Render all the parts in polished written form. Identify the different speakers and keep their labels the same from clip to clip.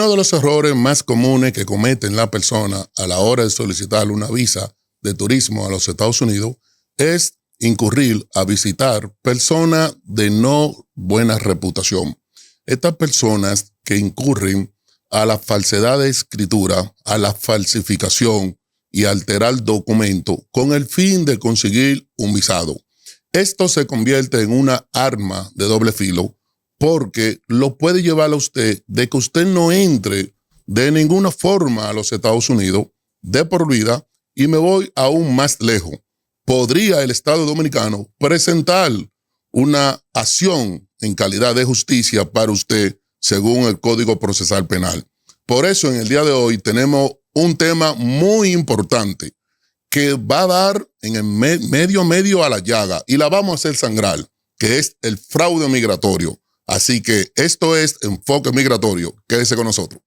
Speaker 1: Uno de los errores más comunes que cometen las personas a la hora de solicitar una visa de turismo a los Estados Unidos es incurrir a visitar personas de no buena reputación. Estas personas que incurren a la falsedad de escritura, a la falsificación y alterar documentos con el fin de conseguir un visado. Esto se convierte en una arma de doble filo porque lo puede llevar a usted de que usted no entre de ninguna forma a los Estados Unidos de por vida, y me voy aún más lejos. ¿Podría el Estado Dominicano presentar una acción en calidad de justicia para usted según el Código Procesal Penal? Por eso en el día de hoy tenemos un tema muy importante que va a dar en el medio a la llaga y la vamos a hacer sangrar, que es el fraude migratorio. Así que esto es Enfoque Migratorio. Quédese con nosotros.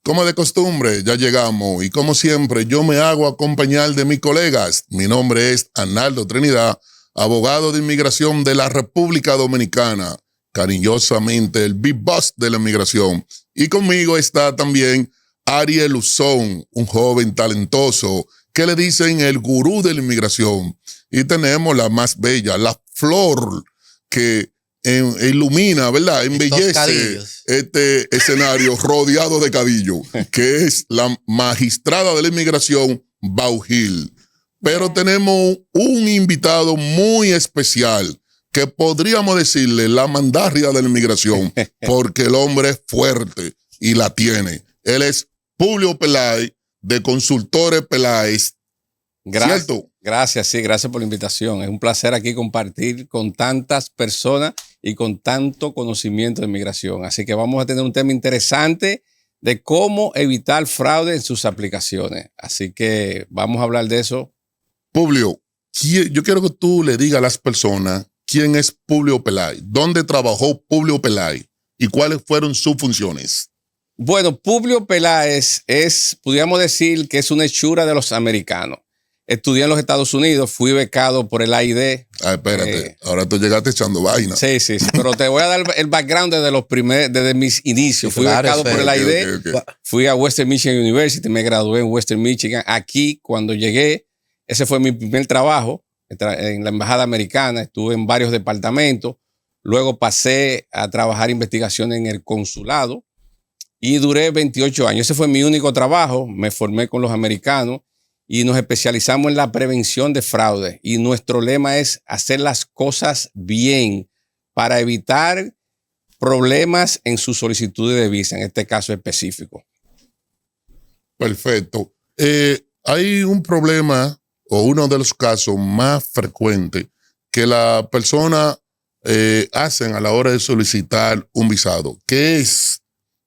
Speaker 1: Como de costumbre, ya llegamos y como siempre yo me hago acompañar de mis colegas. Mi nombre es Arnaldo Trinidad, abogado de inmigración de la República Dominicana, cariñosamente el Big Boss de la inmigración. Y conmigo está también Ariel Luzón, un joven talentoso que le dicen el gurú de la inmigración. Y tenemos la más bella, la flor que ilumina, ¿verdad? Embellece este escenario rodeado de cadillo, que es la magistrada de la inmigración, Baugil. Pero tenemos un invitado muy especial, que podríamos decirle la mandarria de la inmigración, porque el hombre es fuerte y la tiene. Él es Publio Peláez, de Consultores Peláez. ¿Cierto?
Speaker 2: Gracias, sí, gracias por la invitación. Es un placer aquí compartir con tantas personas y con tanto conocimiento de inmigración. Así que vamos a tener un tema interesante de cómo evitar fraude en sus aplicaciones. Así que vamos a hablar de eso.
Speaker 1: Publio, yo quiero que tú le digas a las personas quién es Publio Peláez, dónde trabajó Publio Peláez y cuáles fueron sus funciones.
Speaker 2: Bueno, Publio Peláez podríamos decir que es una hechura de los americanos. Estudié en los Estados Unidos, fui becado por el AID.
Speaker 1: Espérate, ahora tú llegaste echando vaina.
Speaker 2: Sí, pero te voy a dar el background desde mis inicios. Fui becado por el AID, fui a Western Michigan University, me gradué en Western Michigan. Aquí, cuando llegué, ese fue mi primer trabajo en la Embajada Americana, estuve en varios departamentos, luego pasé a trabajar investigación en el consulado y duré 28 años. Ese fue mi único trabajo, me formé con los americanos y nos especializamos en la prevención de fraude. Y nuestro lema es hacer las cosas bien para evitar problemas en su solicitud de visa, en este caso específico.
Speaker 1: Perfecto. Hay un problema o uno de los casos más frecuentes que la persona hacen a la hora de solicitar un visado, que es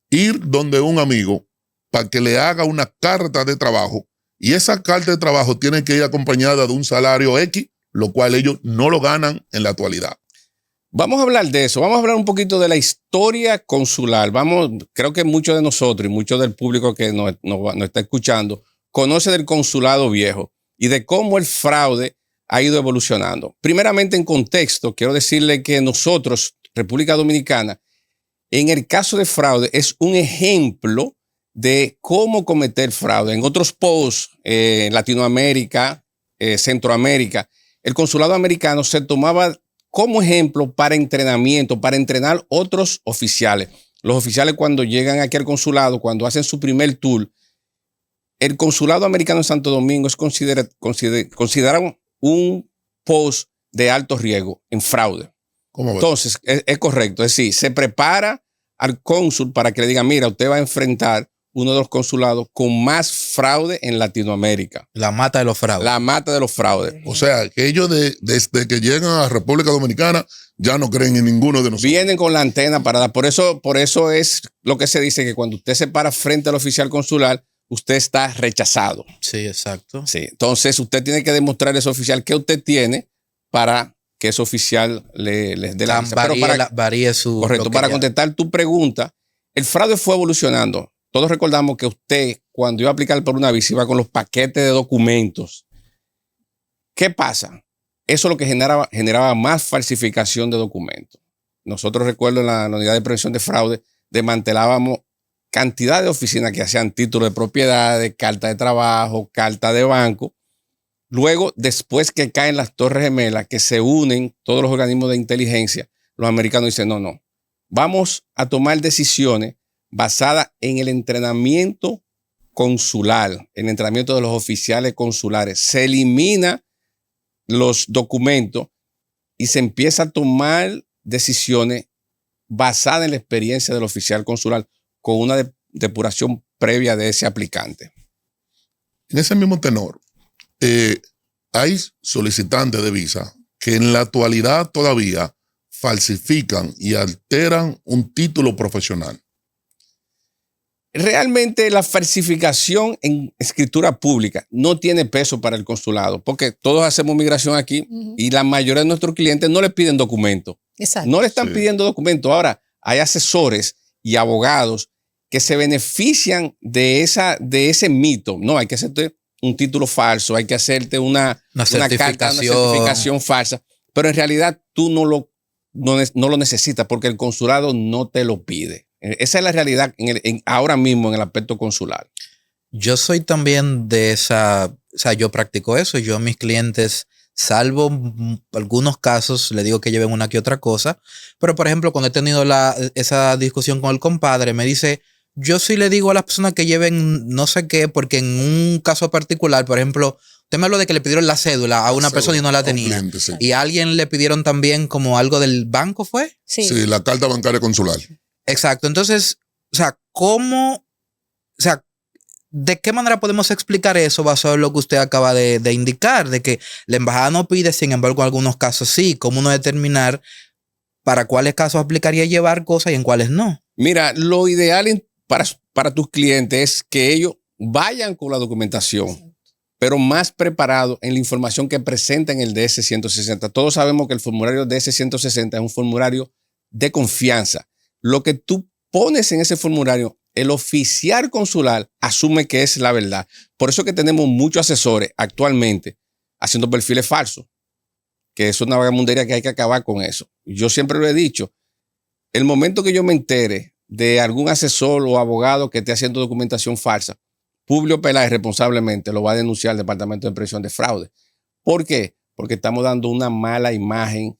Speaker 1: ir donde un amigo para que le haga una carta de trabajo. Y esa carta de trabajo tiene que ir acompañada de un salario X, lo cual ellos no lo ganan en la actualidad.
Speaker 2: Vamos a hablar de eso. Vamos a hablar un poquito de la historia consular. Creo que muchos de nosotros y mucho del público que nos está escuchando conoce del consulado viejo y de cómo el fraude ha ido evolucionando. Primeramente, en contexto, quiero decirle que nosotros, República Dominicana, en el caso de fraude, es un ejemplo de cómo cometer fraude. En otros posts, Latinoamérica, Centroamérica, el consulado americano se tomaba como ejemplo para entrenamiento, para entrenar otros oficiales. Los oficiales cuando llegan aquí al consulado, cuando hacen su primer tour, el consulado americano en Santo Domingo es considerado un post de alto riesgo en fraude. Entonces, es correcto. Es decir, se prepara al cónsul para que le diga, mira, usted va a enfrentar uno de los consulados con más fraude en Latinoamérica.
Speaker 3: La mata de los fraudes.
Speaker 2: La mata de los fraudes.
Speaker 1: O sea, que ellos desde que llegan a República Dominicana ya no creen en ninguno de nosotros.
Speaker 2: Vienen con la antena parada. Por eso es lo que se dice, que cuando usted se para frente al oficial consular, usted está rechazado.
Speaker 3: Sí, exacto.
Speaker 2: Sí. Entonces, usted tiene que demostrar a ese oficial que usted tiene para que ese oficial les dé la visa.
Speaker 3: Varíe su...
Speaker 2: Correcto. Para contestar tu pregunta, el fraude fue evolucionando. Todos recordamos que usted, cuando iba a aplicar por una visa, iba con los paquetes de documentos. ¿Qué pasa? Eso es lo que generaba más falsificación de documentos. Nosotros, recuerdo, en la unidad de prevención de fraude, desmantelábamos cantidad de oficinas que hacían títulos de propiedades, carta de trabajo, carta de banco. Luego, después que caen las Torres Gemelas, que se unen todos los organismos de inteligencia, los americanos dicen, no, vamos a tomar decisiones basadas en el entrenamiento consular, el entrenamiento de los oficiales consulares. Se elimina los documentos y se empieza a tomar decisiones basadas en la experiencia del oficial consular con una depuración previa de ese aplicante.
Speaker 1: En ese mismo tenor, hay solicitantes de visa que en la actualidad todavía falsifican y alteran un título profesional.
Speaker 2: Realmente la falsificación en escritura pública no tiene peso para el consulado, porque todos hacemos migración aquí y la mayoría de nuestros clientes no les piden documentos.
Speaker 3: Exacto.
Speaker 2: No le están pidiendo documentos. Ahora, hay asesores y abogados que se benefician de ese mito. No, hay que hacerte un título falso, hay que hacerte una certificación falsa, pero en realidad tú no lo necesitas porque el consulado no te lo pide. Esa es la realidad ahora mismo en el aspecto consular.
Speaker 4: Yo soy también de esa, o sea, yo practico eso. Yo a mis clientes, salvo algunos casos, le digo que lleven una que otra cosa, pero por ejemplo, cuando he tenido esa discusión con el compadre, me dice, yo sí le digo a las personas que lleven no sé qué, porque en un caso particular, por ejemplo, usted me habló de que le pidieron la cédula a una persona y no la tenía.
Speaker 1: Cliente, sí.
Speaker 4: Y a alguien le pidieron también como algo del banco, ¿fue?
Speaker 1: Sí, la carta bancaria consular.
Speaker 4: Exacto. Entonces, o sea, ¿de qué manera podemos explicar eso basado en lo que usted acaba de indicar? De que la embajada no pide, sin embargo, en algunos casos sí. ¿Cómo uno determinar para cuáles casos aplicaría llevar cosas y en cuáles no? Mira,
Speaker 2: lo ideal para tus clientes es que ellos vayan con la documentación, pero más preparados en la información que presenta en el DS-160. Todos sabemos que el formulario DS-160 es un formulario de confianza. Lo que tú pones en ese formulario, el oficial consular asume que es la verdad. Por eso que tenemos muchos asesores actualmente haciendo perfiles falsos, que es una vagamundería que hay que acabar con eso. Yo siempre lo he dicho, el momento que yo me entere de algún asesor o abogado que esté haciendo documentación falsa, Publio Peláez responsablemente lo va a denunciar al Departamento de Prevención de Fraude. ¿Por qué? Porque estamos dando una mala imagen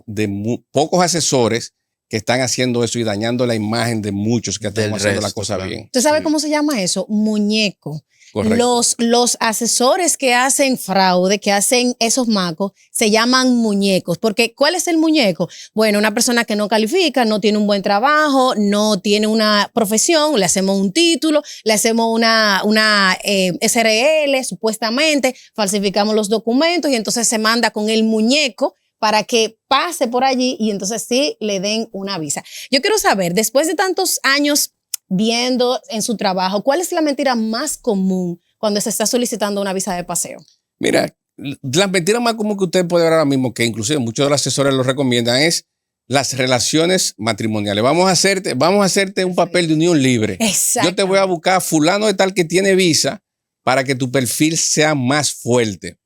Speaker 2: de pocos asesores que están haciendo eso y dañando la imagen de muchos que están haciendo la cosa bien.
Speaker 3: ¿Usted sabe cómo se llama eso? Muñeco.
Speaker 2: Correcto.
Speaker 3: Los asesores que hacen fraude, que hacen esos macos, se llaman muñecos. Porque, ¿cuál es el muñeco? Bueno, una persona que no califica, no tiene un buen trabajo, no tiene una profesión, le hacemos un título, le hacemos una SRL, supuestamente, falsificamos los documentos y entonces se manda con el muñeco para que pase por allí y entonces sí le den una visa. Yo quiero saber, después de tantos años viendo en su trabajo, ¿cuál es la mentira más común cuando se está solicitando una visa de paseo?
Speaker 2: Mira, la mentira más común que usted puede ver ahora mismo, que inclusive muchos de los asesores lo recomiendan, es las relaciones matrimoniales. Vamos a hacerte un papel de unión libre. Yo te voy a buscar fulano de tal que tiene visa para que tu perfil sea más fuerte.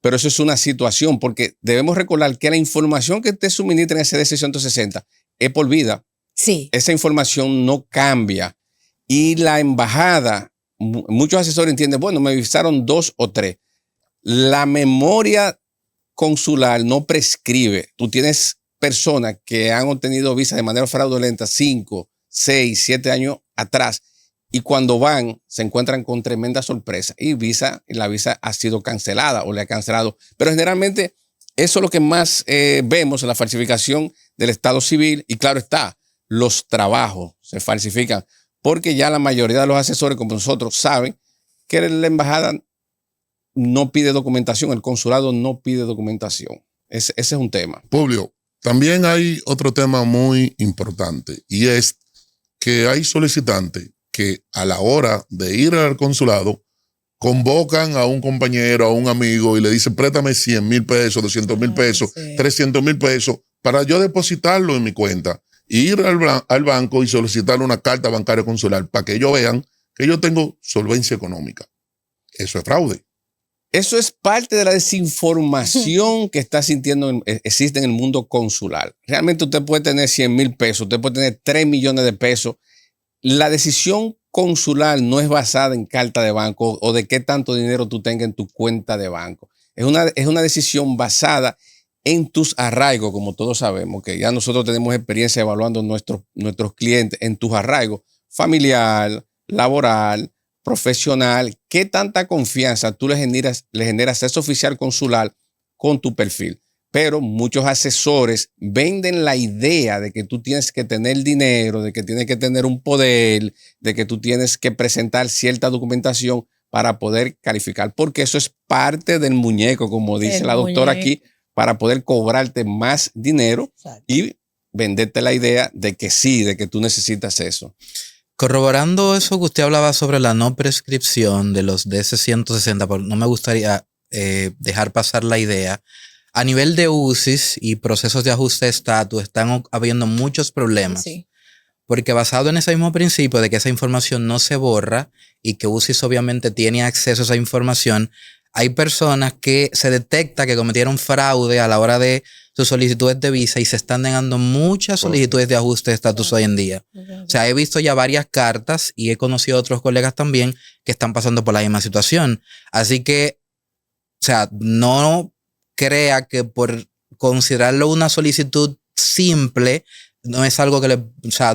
Speaker 2: Pero eso es una situación, porque debemos recordar que la información que te suministra en ese DS-160 es por vida.
Speaker 3: Sí.
Speaker 2: Esa información no cambia. Y la embajada, muchos asesores entienden, bueno, me visaron 2 o 3. La memoria consular no prescribe. Tú tienes personas que han obtenido visa de manera fraudulenta 5, 6, 7 años atrás. Y cuando van, se encuentran con tremenda sorpresa y la visa ha sido cancelada o le ha cancelado. Pero generalmente eso es lo que más vemos en la falsificación del estado civil. Y claro está, los trabajos se falsifican porque ya la mayoría de los asesores como nosotros saben que la embajada no pide documentación, el consulado no pide documentación. Ese es un tema.
Speaker 1: Publio, también hay otro tema muy importante y es que hay solicitantes que a la hora de ir al consulado convocan a un compañero, a un amigo y le dicen préstame 100,000 pesos, 200,000 pesos, 300,000 pesos para yo depositarlo en mi cuenta e ir al banco y solicitar una carta bancaria consular para que ellos vean que yo tengo solvencia económica. Eso es fraude.
Speaker 2: Eso es parte de la desinformación que está sintiendo, existe en el mundo consular. Realmente usted puede tener 100,000 pesos, usted puede tener 3 millones de pesos. La decisión consular no es basada en carta de banco o de qué tanto dinero tú tengas en tu cuenta de banco. Es una decisión basada en tus arraigos, como todos sabemos, que ya nosotros tenemos experiencia evaluando nuestros clientes en tus arraigos familiar, laboral, profesional, qué tanta confianza tú le generas a ese oficial consular con tu perfil. Pero muchos asesores venden la idea de que tú tienes que tener dinero, de que tienes que tener un poder, de que tú tienes que presentar cierta documentación para poder calificar, porque eso es parte del muñeco, como dice la doctora aquí, para poder cobrarte más dinero. Exacto. Y venderte la idea de que sí, de que tú necesitas eso.
Speaker 4: Corroborando eso que usted hablaba sobre la no prescripción de los DS-160, pero no me gustaría dejar pasar la idea. A nivel de UCIs y procesos de ajuste de estatus están habiendo muchos problemas. Sí. Porque basado en ese mismo principio de que esa información no se borra y que UCIs obviamente tiene acceso a esa información, hay personas que se detecta que cometieron fraude a la hora de sus solicitudes de visa y se están negando muchas solicitudes de ajuste de estatus hoy en día. O sea, he visto ya varias cartas y he conocido a otros colegas también que están pasando por la misma situación. Así que, o sea, no crea que por considerarlo una solicitud simple no es algo que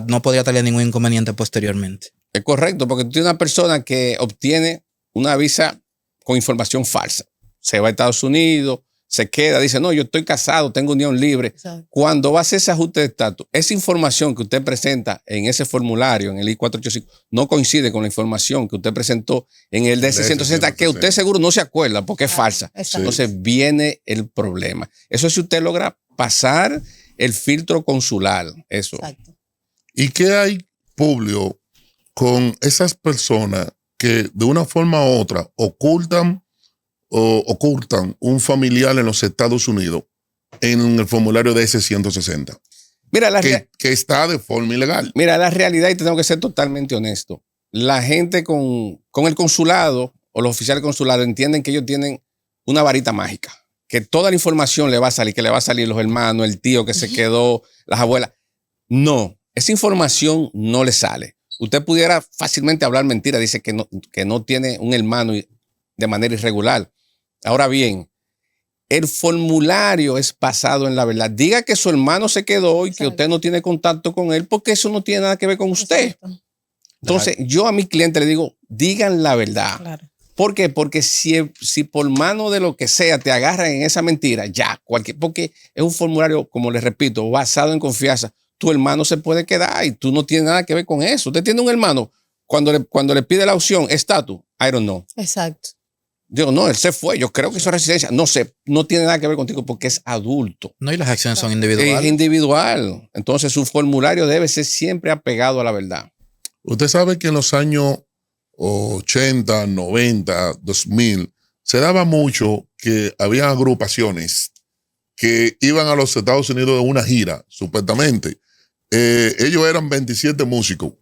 Speaker 4: no podría tener ningún inconveniente posteriormente.
Speaker 2: Es correcto, porque tú tienes una persona que obtiene una visa con información falsa. Se va a Estados Unidos, se queda, dice, no, yo estoy casado, tengo unión libre. Exacto. Cuando va a hacer ese ajuste de estatus, esa información que usted presenta en ese formulario, en el I-485, no coincide con la información que usted presentó en el DS-160, que usted seguro no se acuerda porque es falsa. Exacto. Entonces viene el problema. Eso es si usted logra pasar el filtro consular. Eso. Exacto.
Speaker 1: ¿Y qué hay, Publio, con esas personas que de una forma u otra ocultan un familiar en los Estados Unidos en el formulario de DS-160?
Speaker 2: Mira,
Speaker 1: que está de forma ilegal.
Speaker 2: Mira, la realidad, y tengo que ser totalmente honesto, la gente con el consulado o los oficiales consulados entienden que ellos tienen una varita mágica, que toda la información le va a salir, que le va a salir los hermanos, el tío que se quedó, las abuelas. No, esa información no le sale. Usted pudiera fácilmente hablar mentira, dice que no tiene un hermano de manera irregular. Ahora bien, el formulario es basado en la verdad. Diga que su hermano se quedó y Exacto. que usted no tiene contacto con él, porque eso no tiene nada que ver con usted. Exacto. Entonces, yo a mi cliente le digo, digan la verdad. Claro. ¿Por qué? Porque si por mano de lo que sea te agarran en esa mentira, porque es un formulario, como les repito, basado en confianza. Tu hermano se puede quedar y tú no tienes nada que ver con eso. Usted tiene un hermano, cuando le pide la opción, estatus, I don't know.
Speaker 3: Exacto.
Speaker 2: Digo, no, él se fue, yo creo que eso es residencia. No sé, no tiene nada que ver contigo porque es adulto.
Speaker 4: No, y las acciones son individuales.
Speaker 2: Es individual. Entonces su formulario debe ser siempre apegado a la verdad.
Speaker 1: Usted sabe que en los años 80, 90, 2000, se daba mucho que había agrupaciones que iban a los Estados Unidos de una gira, supuestamente. Ellos eran 27 músicos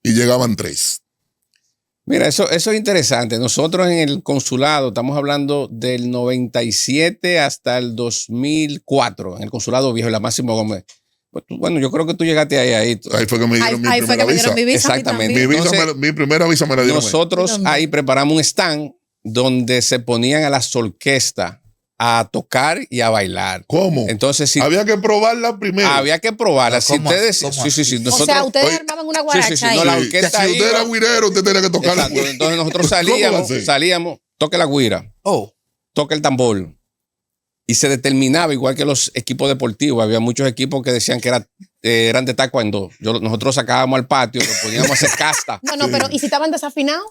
Speaker 1: y llegaban 3.
Speaker 2: Mira, eso es interesante. Nosotros en el consulado estamos hablando del 97 hasta el 2004, en el consulado viejo, la Máximo Gómez. Bueno, yo creo que tú llegaste ahí.
Speaker 1: Ahí fue que me dieron mi visa.
Speaker 2: Exactamente.
Speaker 1: Mi primera visa me la dieron.
Speaker 2: Nosotros ahí preparamos un stand donde se ponían a las orquestas a tocar y a bailar.
Speaker 1: ¿Cómo?
Speaker 2: Entonces,
Speaker 1: había que probarla primero.
Speaker 2: Había que probarla. Si ustedes, sí.
Speaker 3: Nosotros, o sea, ustedes armaban una guaracha.
Speaker 2: Sí. No, la orquesta
Speaker 1: si usted era guirero, usted tenía que tocar.
Speaker 2: Exacto. Entonces nosotros salíamos, toque la guira, toque el tambor. Y se determinaba, igual que los equipos deportivos, había muchos equipos que decían que eran de taekwondo. Nosotros sacábamos al patio, lo poníamos a hacer casta.
Speaker 3: No, pero ¿y si estaban desafinados?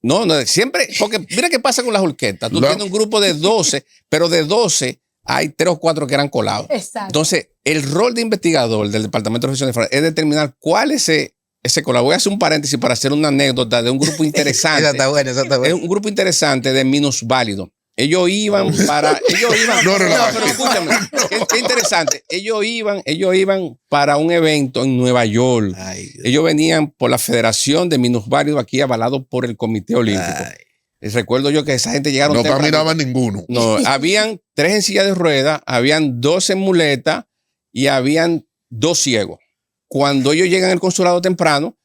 Speaker 2: No, siempre, porque mira qué pasa con las orquestas. Tú tienes un grupo de 12, pero de 12 hay 3 o 4 que eran colados. Exacto. Entonces, el rol de investigador del Departamento de Profesión de Fuerza es determinar cuál es ese colado. Voy a hacer un paréntesis para hacer una anécdota de un grupo interesante.
Speaker 4: Eso está bueno.
Speaker 2: Es un grupo interesante de minusválidos. Ellos iban pero escúchame, qué interesante. Ellos iban para un evento en Nueva York. Ellos venían por la Federación de Minusválidos aquí, avalado por el Comité Olímpico. Recuerdo yo que esa gente llegaron
Speaker 1: No
Speaker 2: temprano.
Speaker 1: caminaba ninguno.
Speaker 2: No, habían 3 en silla de ruedas, habían 2 en muleta y habían 2 ciegos. Cuando ellos llegan al consulado temprano,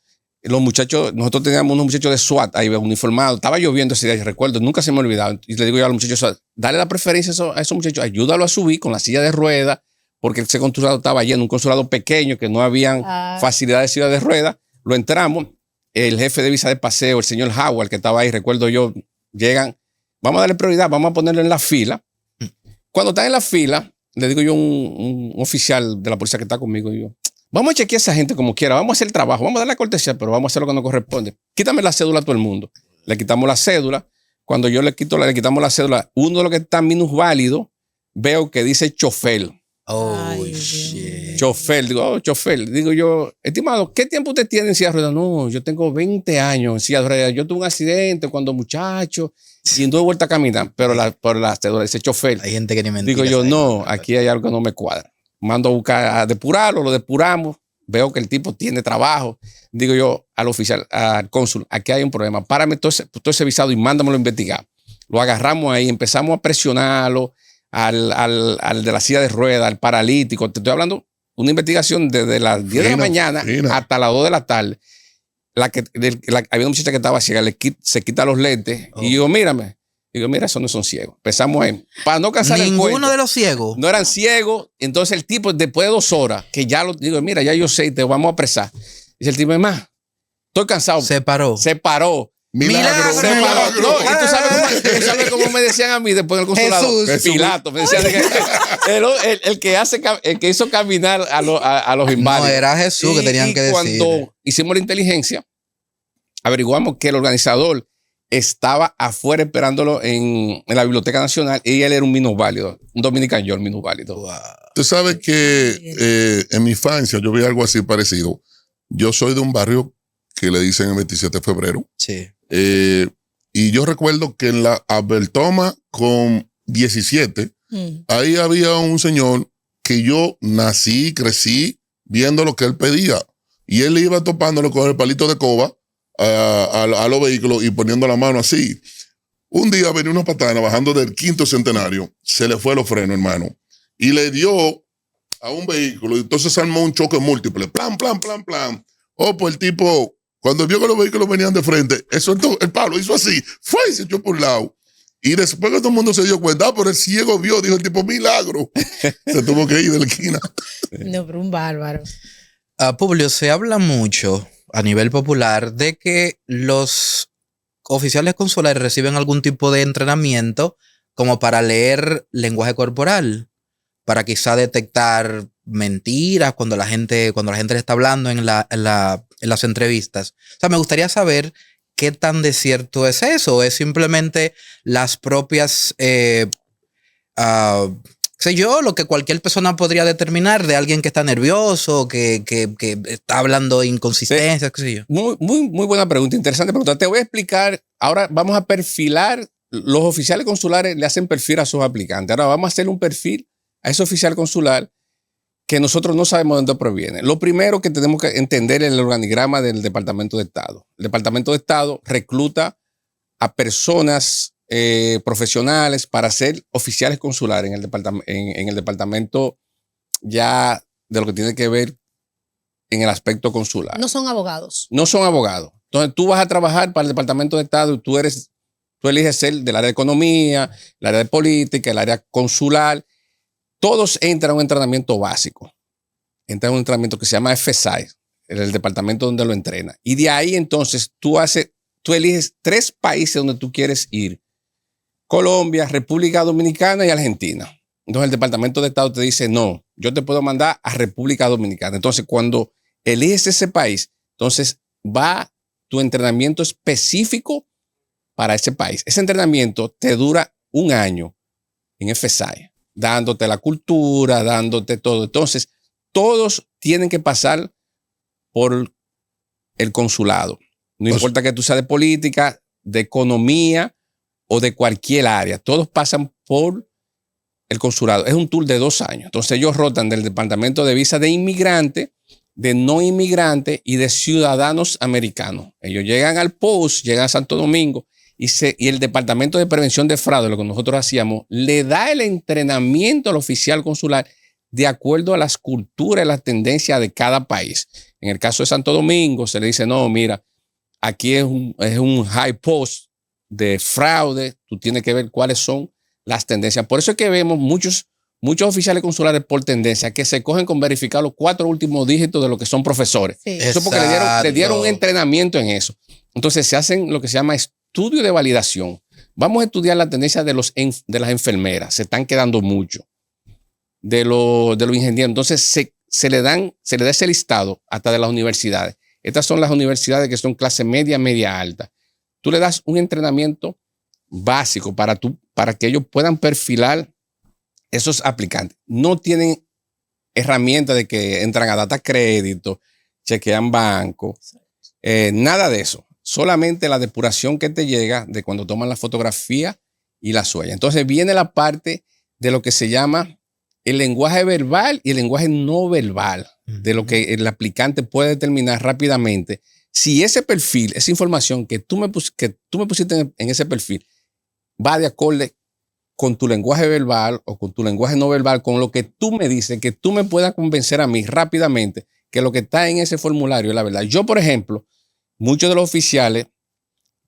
Speaker 2: los muchachos, nosotros teníamos unos muchachos de SWAT ahí uniformados, estaba lloviendo ese día, recuerdo, nunca se me ha olvidado. Y le digo yo a los muchachos, dale la preferencia a esos muchachos, ayúdalo a subir con la silla de ruedas, porque ese consulado estaba lleno, un consulado pequeño que no habían facilidades de silla de ruedas. Lo entramos, el jefe de visa de paseo, el señor Howard, que estaba ahí, recuerdo yo, llegan, vamos a darle prioridad, vamos a ponerlo en la fila. Cuando están en la fila, le digo yo a un oficial de la policía que está conmigo, yo, vamos a chequear a esa gente como quiera, vamos a hacer el trabajo, vamos a darle la cortesía, pero vamos a hacer lo que nos corresponde. Quítame la cédula a todo el mundo. Le quitamos la cédula. Cuando yo le quitamos la cédula, uno de los que está minusválido, veo que dice chofer.
Speaker 4: Oh, shit.
Speaker 2: Chofer, digo, chofer. Digo yo, estimado, ¿qué tiempo usted tiene en silla de ruedas? No, yo tengo 20 años en silla de ruedas. Yo tuve un accidente cuando muchacho y no he vuelto a caminar, pero por la cédula dice chofer.
Speaker 4: Hay gente que ni mentira.
Speaker 2: Digo yo, no, aquí hay algo que no me cuadra. Mando a buscar, a depurarlo, lo depuramos. Veo que el tipo tiene trabajo. Digo yo al oficial, al cónsul, aquí hay un problema. Párame todo ese visado y mándamelo a investigar. Lo agarramos ahí, empezamos a presionarlo al de la silla de ruedas, al paralítico. Te estoy hablando una investigación desde las 10 de la mañana hasta las 2 de la tarde. Había una muchacha que estaba ciega, se quita los lentes y digo, mírame. Digo, mira, esos no son ciegos. Empezamos ahí. Para no cansar el cuento.
Speaker 4: Ninguno de los ciegos.
Speaker 2: No eran ciegos. Entonces el tipo, después de 2 horas, que ya lo digo, mira, ya yo sé, te vamos a apresar. Dice el tipo, es más, estoy cansado.
Speaker 4: Se paró.
Speaker 2: Se paró.
Speaker 1: Milagro.
Speaker 2: Se paró. No, y tú sabes cómo me decían a mí después del consulado.
Speaker 4: Jesús.
Speaker 2: Pilato. Me decían el que hizo caminar a los inválidos.
Speaker 4: No, era Jesús que tenían que decir.
Speaker 2: Cuando hicimos la inteligencia, averiguamos que el organizador estaba afuera esperándolo en la Biblioteca Nacional y él era un minusválido, un dominicano, yo el minusválido.
Speaker 4: Wow.
Speaker 1: Tú sabes que en mi infancia yo vi algo así parecido. Yo soy de un barrio que le dicen el 27 de febrero.
Speaker 4: Sí.
Speaker 1: Y yo recuerdo que en la Albertoma con 17, ahí había un señor que yo nací, crecí viendo lo que él pedía. Y él iba topándolo con el palito de coba a los vehículos y poniendo la mano así. Un día venía una patana bajando del 5º centenario, se le fue los frenos, hermano, y le dio a un vehículo y entonces armó un choque múltiple, plan. Pues el tipo, cuando vio que los vehículos venían de frente, eso el palo hizo así, fue y se echó por un lado. Y después que todo el mundo se dio cuenta, pero el ciego vio, dijo el tipo, milagro. Se tuvo que ir de la esquina.
Speaker 3: No, pero un bárbaro.
Speaker 4: Publio, se habla mucho a nivel popular de que los oficiales consulares reciben algún tipo de entrenamiento como para leer lenguaje corporal, para quizá detectar mentiras cuando la gente le está hablando en las entrevistas. O sea, me gustaría saber qué tan de cierto es eso, o es simplemente las propias sé yo, lo que cualquier persona podría determinar de alguien que está nervioso, que está hablando inconsistencias, qué sé yo.
Speaker 2: Muy buena pregunta, interesante pregunta. Te voy a explicar, ahora vamos a perfilar, los oficiales consulares le hacen perfil a sus aplicantes. Ahora vamos a hacer un perfil a ese oficial consular que nosotros no sabemos de dónde proviene. Lo primero que tenemos que entender es el organigrama del Departamento de Estado. El Departamento de Estado recluta a personas profesionales para ser oficiales consulares en el departamento ya de lo que tiene que ver en el aspecto consular.
Speaker 3: No son abogados.
Speaker 2: No son abogados. Entonces tú vas a trabajar para el Departamento de Estado y tú eliges ser del área de economía, el área de política, el área consular. Todos entran a un entrenamiento básico. Entran a un entrenamiento que se llama FSI, el departamento donde lo entrena. Y de ahí entonces tú eliges 3 países donde tú quieres ir. Colombia, República Dominicana y Argentina. Entonces el Departamento de Estado te dice, no, yo te puedo mandar a República Dominicana. Entonces cuando eliges ese país, entonces va tu entrenamiento específico para ese país. Ese entrenamiento te dura 1 año en FSI, dándote la cultura, dándote todo. Entonces todos tienen que pasar por el consulado. No importa que tú seas de política, de economía o de cualquier área. Todos pasan por el consulado. Es un tour de 2 años. Entonces ellos rotan del departamento de visa de inmigrante, de no inmigrante y de ciudadanos americanos. Ellos llegan al post, llegan a Santo Domingo y el Departamento de Prevención de Fraude, lo que nosotros hacíamos, le da el entrenamiento al oficial consular de acuerdo a las culturas y las tendencias de cada país. En el caso de Santo Domingo, se le dice, no, mira, aquí es un high post de fraude, tú tienes que ver cuáles son las tendencias. Por eso es que vemos muchos oficiales consulares por tendencia que se cogen con verificar los 4 últimos dígitos de lo que son profesores.
Speaker 3: Sí.
Speaker 2: Eso porque le dieron un entrenamiento en eso. Entonces se hacen lo que se llama estudio de validación. Vamos a estudiar la tendencia de las enfermeras. Se están quedando mucho. De los ingenieros. Entonces se le da ese listado hasta de las universidades. Estas son las universidades que son clase media, media alta. Tú le das un entrenamiento básico para que ellos puedan perfilar esos aplicantes. No tienen herramientas de que entran a data crédito, chequean banco, nada de eso. Solamente la depuración que te llega de cuando toman la fotografía y la huella. Entonces viene la parte de lo que se llama el lenguaje verbal y el lenguaje no verbal, de lo que el aplicante puede determinar rápidamente si ese perfil, esa información que tú me pusiste en ese perfil va de acorde con tu lenguaje verbal o con tu lenguaje no verbal, con lo que tú me dices, que tú me puedas convencer a mí rápidamente que lo que está en ese formulario es la verdad. Yo, por ejemplo, muchos de los oficiales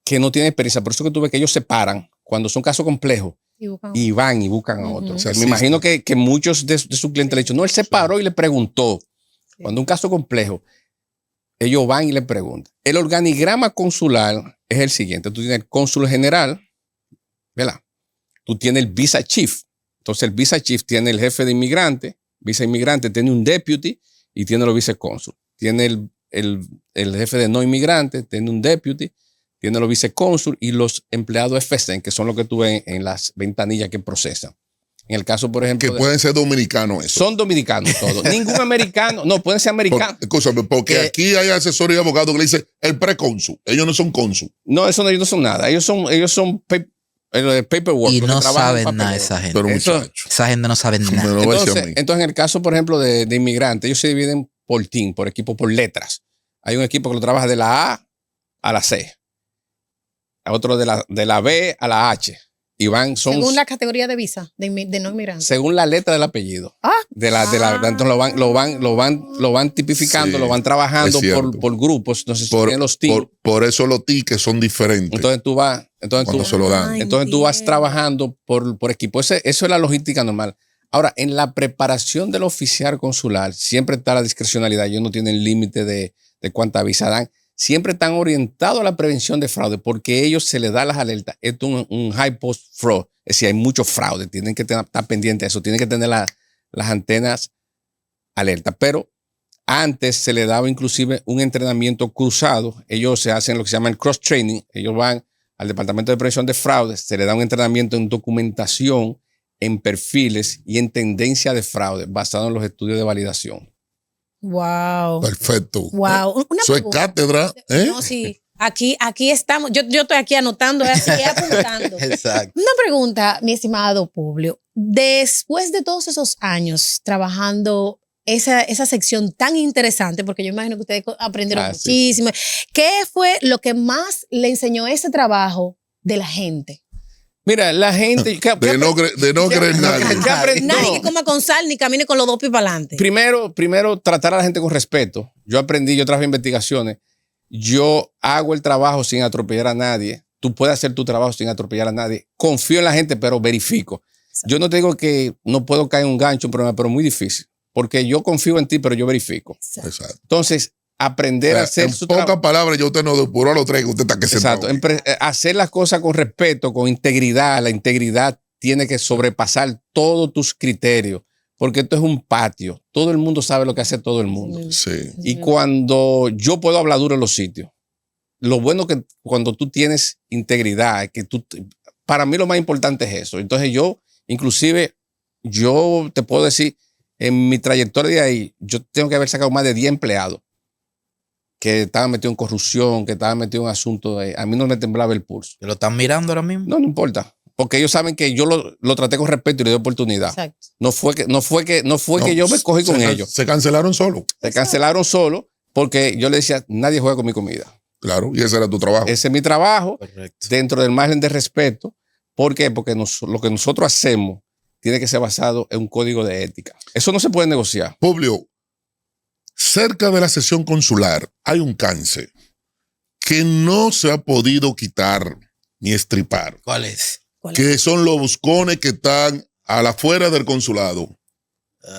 Speaker 2: que no tienen experiencia, por eso que tú ves que ellos se paran cuando son casos complejos y van y buscan a otros. Me imagino que muchos de sus clientes le han dicho, no, él se paró y le preguntó. Sí. Cuando un caso complejo, ellos van y le preguntan. El organigrama consular es el siguiente. Tú tienes el cónsul general, ¿verdad? Tú tienes el visa chief. Entonces el visa chief tiene el jefe de inmigrante, visa inmigrante, tiene un deputy y tiene los vicecónsul. Tiene el jefe de no inmigrante, tiene un deputy, tiene los vicecónsul y los empleados FSEN, que son los que tú ves en las ventanillas que procesan. En el caso, por ejemplo...
Speaker 1: Que pueden ser dominicanos eso.
Speaker 2: Son dominicanos todos. Ningún americano, no, pueden ser americanos.
Speaker 1: Escúchame, porque aquí hay asesores y abogados que le dicen el precónsul. Ellos no son cónsul.
Speaker 2: No, ellos no son nada. Ellos son paperwork.
Speaker 4: Y no saben nada esa gente.
Speaker 1: Pero
Speaker 4: esa gente no sabe nada.
Speaker 2: Entonces, en el caso, por ejemplo, de inmigrantes, ellos se dividen por team, por equipo, por letras. Hay un equipo que lo trabaja de la A a la C. Otro de la B a la H. Y
Speaker 3: según la categoría de visa de no inmigrante.
Speaker 2: Según la letra del apellido. Entonces lo van tipificando, sí, lo van trabajando por grupos. Entonces los teams.
Speaker 1: Por eso los tickets son diferentes.
Speaker 2: Entonces tú vas.
Speaker 1: Se lo dan.
Speaker 2: Entonces tú vas trabajando por equipo. Eso es la logística normal. Ahora, en la preparación del oficial consular, siempre está la discrecionalidad. Ellos no tienen límite de cuánta visa dan. Siempre están orientados a la prevención de fraude porque ellos se les da las alertas. Esto es un high post fraud. Es decir, hay mucho fraude. Tienen que estar pendientes de eso. Tienen que tener las antenas alertas. Pero antes se le daba inclusive un entrenamiento cruzado. Ellos se hacen lo que se llama el cross-training. Ellos van al Departamento de Prevención de Fraude. Se le da un entrenamiento en documentación, en perfiles y en tendencia de fraude basado en los estudios de validación.
Speaker 3: Wow.
Speaker 1: Perfecto.
Speaker 3: Wow.
Speaker 1: Eso es cátedra.
Speaker 3: No, sí. Aquí estamos. Yo estoy aquí anotando, así apuntando.
Speaker 4: Exacto.
Speaker 3: Una pregunta, mi estimado Publio. Después de todos esos años trabajando esa sección tan interesante, porque yo imagino que ustedes aprendieron muchísimo. Sí. ¿Qué fue lo que más le enseñó ese trabajo de la gente?
Speaker 2: Mira, la gente...
Speaker 1: de no creer nadie.
Speaker 3: Nadie que coma con sal ni camine con los dos pies para adelante.
Speaker 2: Primero, tratar a la gente con respeto. Yo trabajé investigaciones. Yo hago el trabajo sin atropellar a nadie. Tú puedes hacer tu trabajo sin atropellar a nadie. Confío en la gente, pero verifico. Exacto. Yo no te digo que no puedo caer en un gancho, un problema, pero muy difícil. Porque yo confío en ti, pero yo verifico.
Speaker 1: Exacto.
Speaker 2: Entonces, aprender a hacer su trabajo.
Speaker 1: En pocas palabras, yo usted no depuró a los tres que usted está que sentado.
Speaker 2: Exacto. Hacer las cosas con respeto, con integridad. La integridad tiene que sobrepasar todos tus criterios, porque esto es un patio. Todo el mundo sabe lo que hace todo el mundo.
Speaker 1: Sí.
Speaker 2: Y cuando yo puedo hablar duro en los sitios, lo bueno que cuando tú tienes integridad, para mí lo más importante es eso. Entonces inclusive, yo te puedo decir, en mi trayectoria de ahí, yo tengo que haber sacado más de 10 empleados que estaban metidos en corrupción, que estaban metidos en asuntos. A mí no me temblaba el pulso.
Speaker 4: ¿Lo están mirando ahora mismo?
Speaker 2: No importa. Porque ellos saben que yo lo traté con respeto y le di oportunidad. Exacto. No fue que yo me cogí con ellos.
Speaker 1: Se cancelaron solo.
Speaker 2: Se cancelaron solo porque yo le decía, nadie juega con mi comida.
Speaker 1: Claro, y ese era tu trabajo.
Speaker 2: Ese es mi trabajo,
Speaker 4: Correcto.
Speaker 2: dentro del margen de respeto. ¿Por qué? Porque lo que nosotros hacemos tiene que ser basado en un código de ética. Eso no se puede negociar.
Speaker 1: Publio, cerca de la sesión consular hay un cáncer que no se ha podido quitar ni estripar,
Speaker 4: ¿Cuál es?
Speaker 1: que son los buscones que están a la afuera del consulado.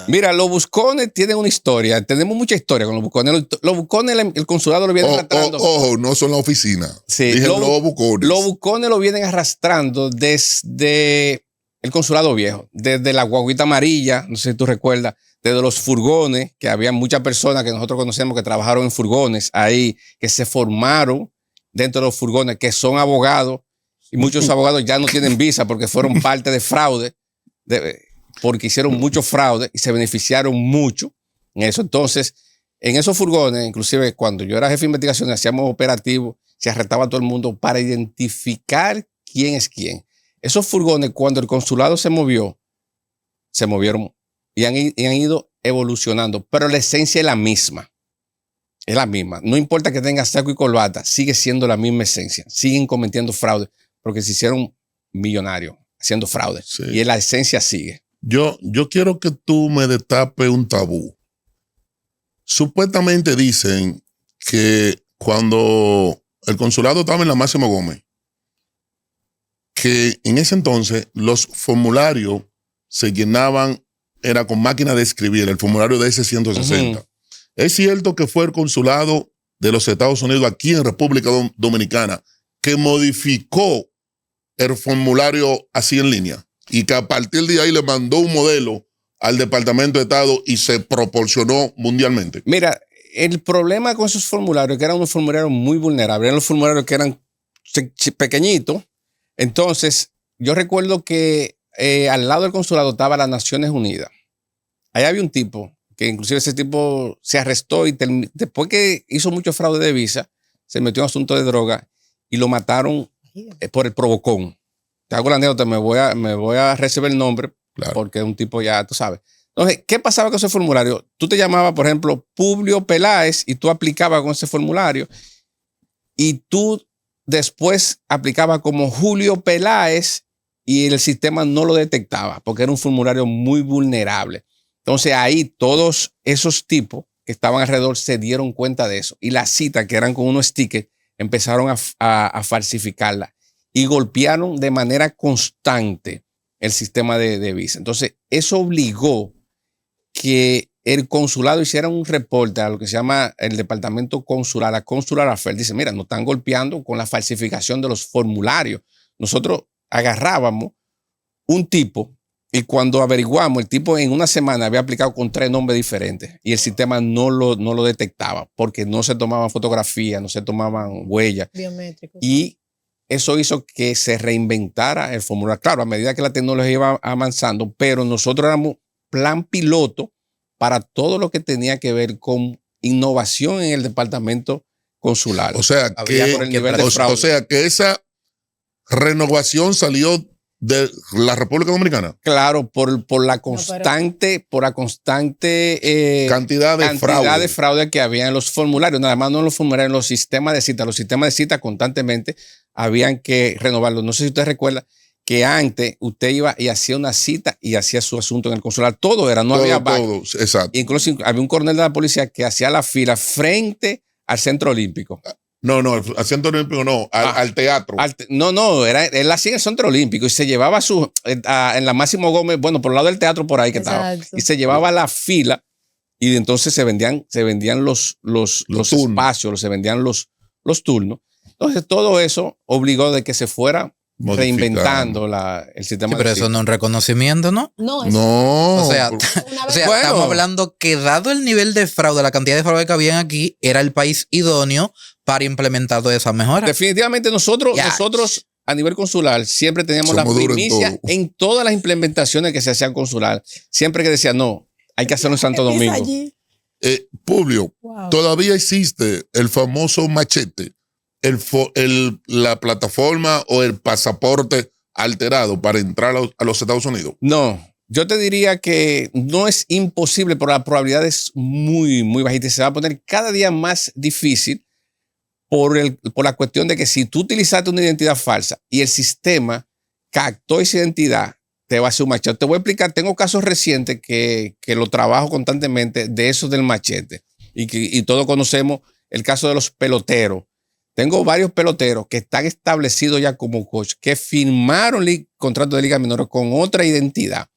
Speaker 2: Mira, los buscones tienen una historia. Tenemos mucha historia con los buscones. Los buscones, el consulado lo viene arrastrando.
Speaker 1: Ojo, no son la oficina.
Speaker 2: Sí,
Speaker 1: Dije los buscones.
Speaker 2: Los buscones lo vienen arrastrando desde el consulado viejo, desde la guaguita amarilla, no sé si tú recuerdas, desde los furgones, que había muchas personas que nosotros conocemos que trabajaron en furgones ahí, que se formaron dentro de los furgones, que son abogados, y muchos abogados ya no tienen visa porque fueron parte de fraude, porque hicieron mucho fraude y se beneficiaron mucho en eso. Entonces, en esos furgones, inclusive cuando yo era jefe de investigación, hacíamos operativos, se arrestaba a todo el mundo para identificar quién es quién. Esos furgones, cuando el consulado se movió, se movieron y han ido evolucionando, pero la esencia es la misma. Es la misma. No importa que tenga saco y corbata, sigue siendo la misma esencia. Siguen cometiendo fraude porque se hicieron millonarios haciendo fraude.
Speaker 1: Sí.
Speaker 2: Y la esencia sigue.
Speaker 1: Yo quiero que tú me destapes un tabú. Supuestamente dicen que cuando el consulado estaba en la Máximo Gómez, que en ese entonces los formularios se llenaban, era con máquina de escribir, el formulario de S-160.
Speaker 2: Ujú.
Speaker 1: Es cierto que fue el consulado de los Estados Unidos aquí en República Dominicana que modificó el formulario así en línea y que a partir de ahí le mandó un modelo al Departamento de Estado y se proporcionó mundialmente.
Speaker 2: Mira, el problema con esos formularios, que eran unos formularios muy vulnerables, eran los formularios que eran pequeñitos. Entonces, yo recuerdo que al lado del consulado estaba las Naciones Unidas. Ahí había un tipo, que inclusive ese tipo se arrestó y después que hizo mucho fraude de visa, se metió en asunto de droga y lo mataron por el provocón. Te hago la anécdota, me voy a recibir el nombre,
Speaker 1: Claro.
Speaker 2: porque es un tipo ya, tú sabes. Entonces, ¿qué pasaba con ese formulario? Tú te llamabas, por ejemplo, Publio Peláez y tú aplicabas con ese formulario y tú después aplicabas como Julio Peláez y el sistema no lo detectaba porque era un formulario muy vulnerable. Entonces ahí todos esos tipos que estaban alrededor se dieron cuenta de eso y las citas que eran con unos stickers empezaron a falsificarla y golpearon de manera constante el sistema de visa. Entonces eso obligó que el consulado hiciera un reporte a lo que se llama el departamento consular, la Consular Affairs. Dice, mira, nos están golpeando con la falsificación de los formularios. Nosotros agarrábamos un tipo y cuando averiguamos, el tipo en una semana había aplicado con 3 nombres diferentes y el sistema no lo detectaba porque no se tomaban fotografías, no se tomaban huellas.
Speaker 3: Biométricos.
Speaker 2: Y eso hizo que se reinventara el formulario. Claro, a medida que la tecnología iba avanzando, pero nosotros éramos plan piloto para todo lo que tenía que ver con innovación en el departamento consular.
Speaker 1: O sea,
Speaker 2: por el nivel de fraude.
Speaker 1: o sea que esa renovación salió de la República Dominicana.
Speaker 2: Claro, por la constante
Speaker 1: Cantidad de
Speaker 2: fraude que había en los formularios, nada más no en los formularios, en los sistemas de cita. Los sistemas de cita constantemente habían que renovarlos. No sé si usted recuerda que antes usted iba y hacía una cita y hacía su asunto en el consulado. Todo era, no había back.
Speaker 1: Todo, exacto.
Speaker 2: Incluso había un coronel de la policía que hacía la fila frente al Centro Olímpico.
Speaker 1: No, al Centro Olímpico no, al teatro.
Speaker 2: Él hacía el Centro Olímpico y se llevaba en la Máximo Gómez, bueno, por el lado del teatro por ahí que estaba, y se llevaba la fila y entonces se vendían los espacios, se vendían los turnos. Entonces todo eso obligó de que se fuera reinventando el sistema.
Speaker 4: Sí, pero eso no es un reconocimiento, ¿no?
Speaker 3: No,
Speaker 1: No.
Speaker 4: O sea,
Speaker 2: Bueno.
Speaker 4: estamos hablando que dado el nivel de fraude, la cantidad de fraude que habían aquí, era el país idóneo para implementar toda esa mejora.
Speaker 2: Definitivamente nosotros a nivel consular siempre teníamos la
Speaker 1: Somos duros en
Speaker 2: primicia
Speaker 1: todo.
Speaker 2: en todas las implementaciones que se hacían consular. Siempre que decían, no, hay que hacerlo en Santo Domingo.
Speaker 1: Publio,
Speaker 3: Wow.
Speaker 1: todavía existe el famoso machete, la plataforma o el pasaporte alterado para entrar a los Estados Unidos.
Speaker 2: No, yo te diría que no es imposible, pero la probabilidad es muy, muy bajita y se va a poner cada día más difícil por la cuestión de que si tú utilizaste una identidad falsa y el sistema captó esa identidad, te va a hacer un machete. Te voy a explicar, tengo casos recientes que lo trabajo constantemente de esos del machete. Y todos conocemos el caso de los peloteros. Tengo varios peloteros que están establecidos ya como coach, que firmaron contratos de liga menor con otra identidad.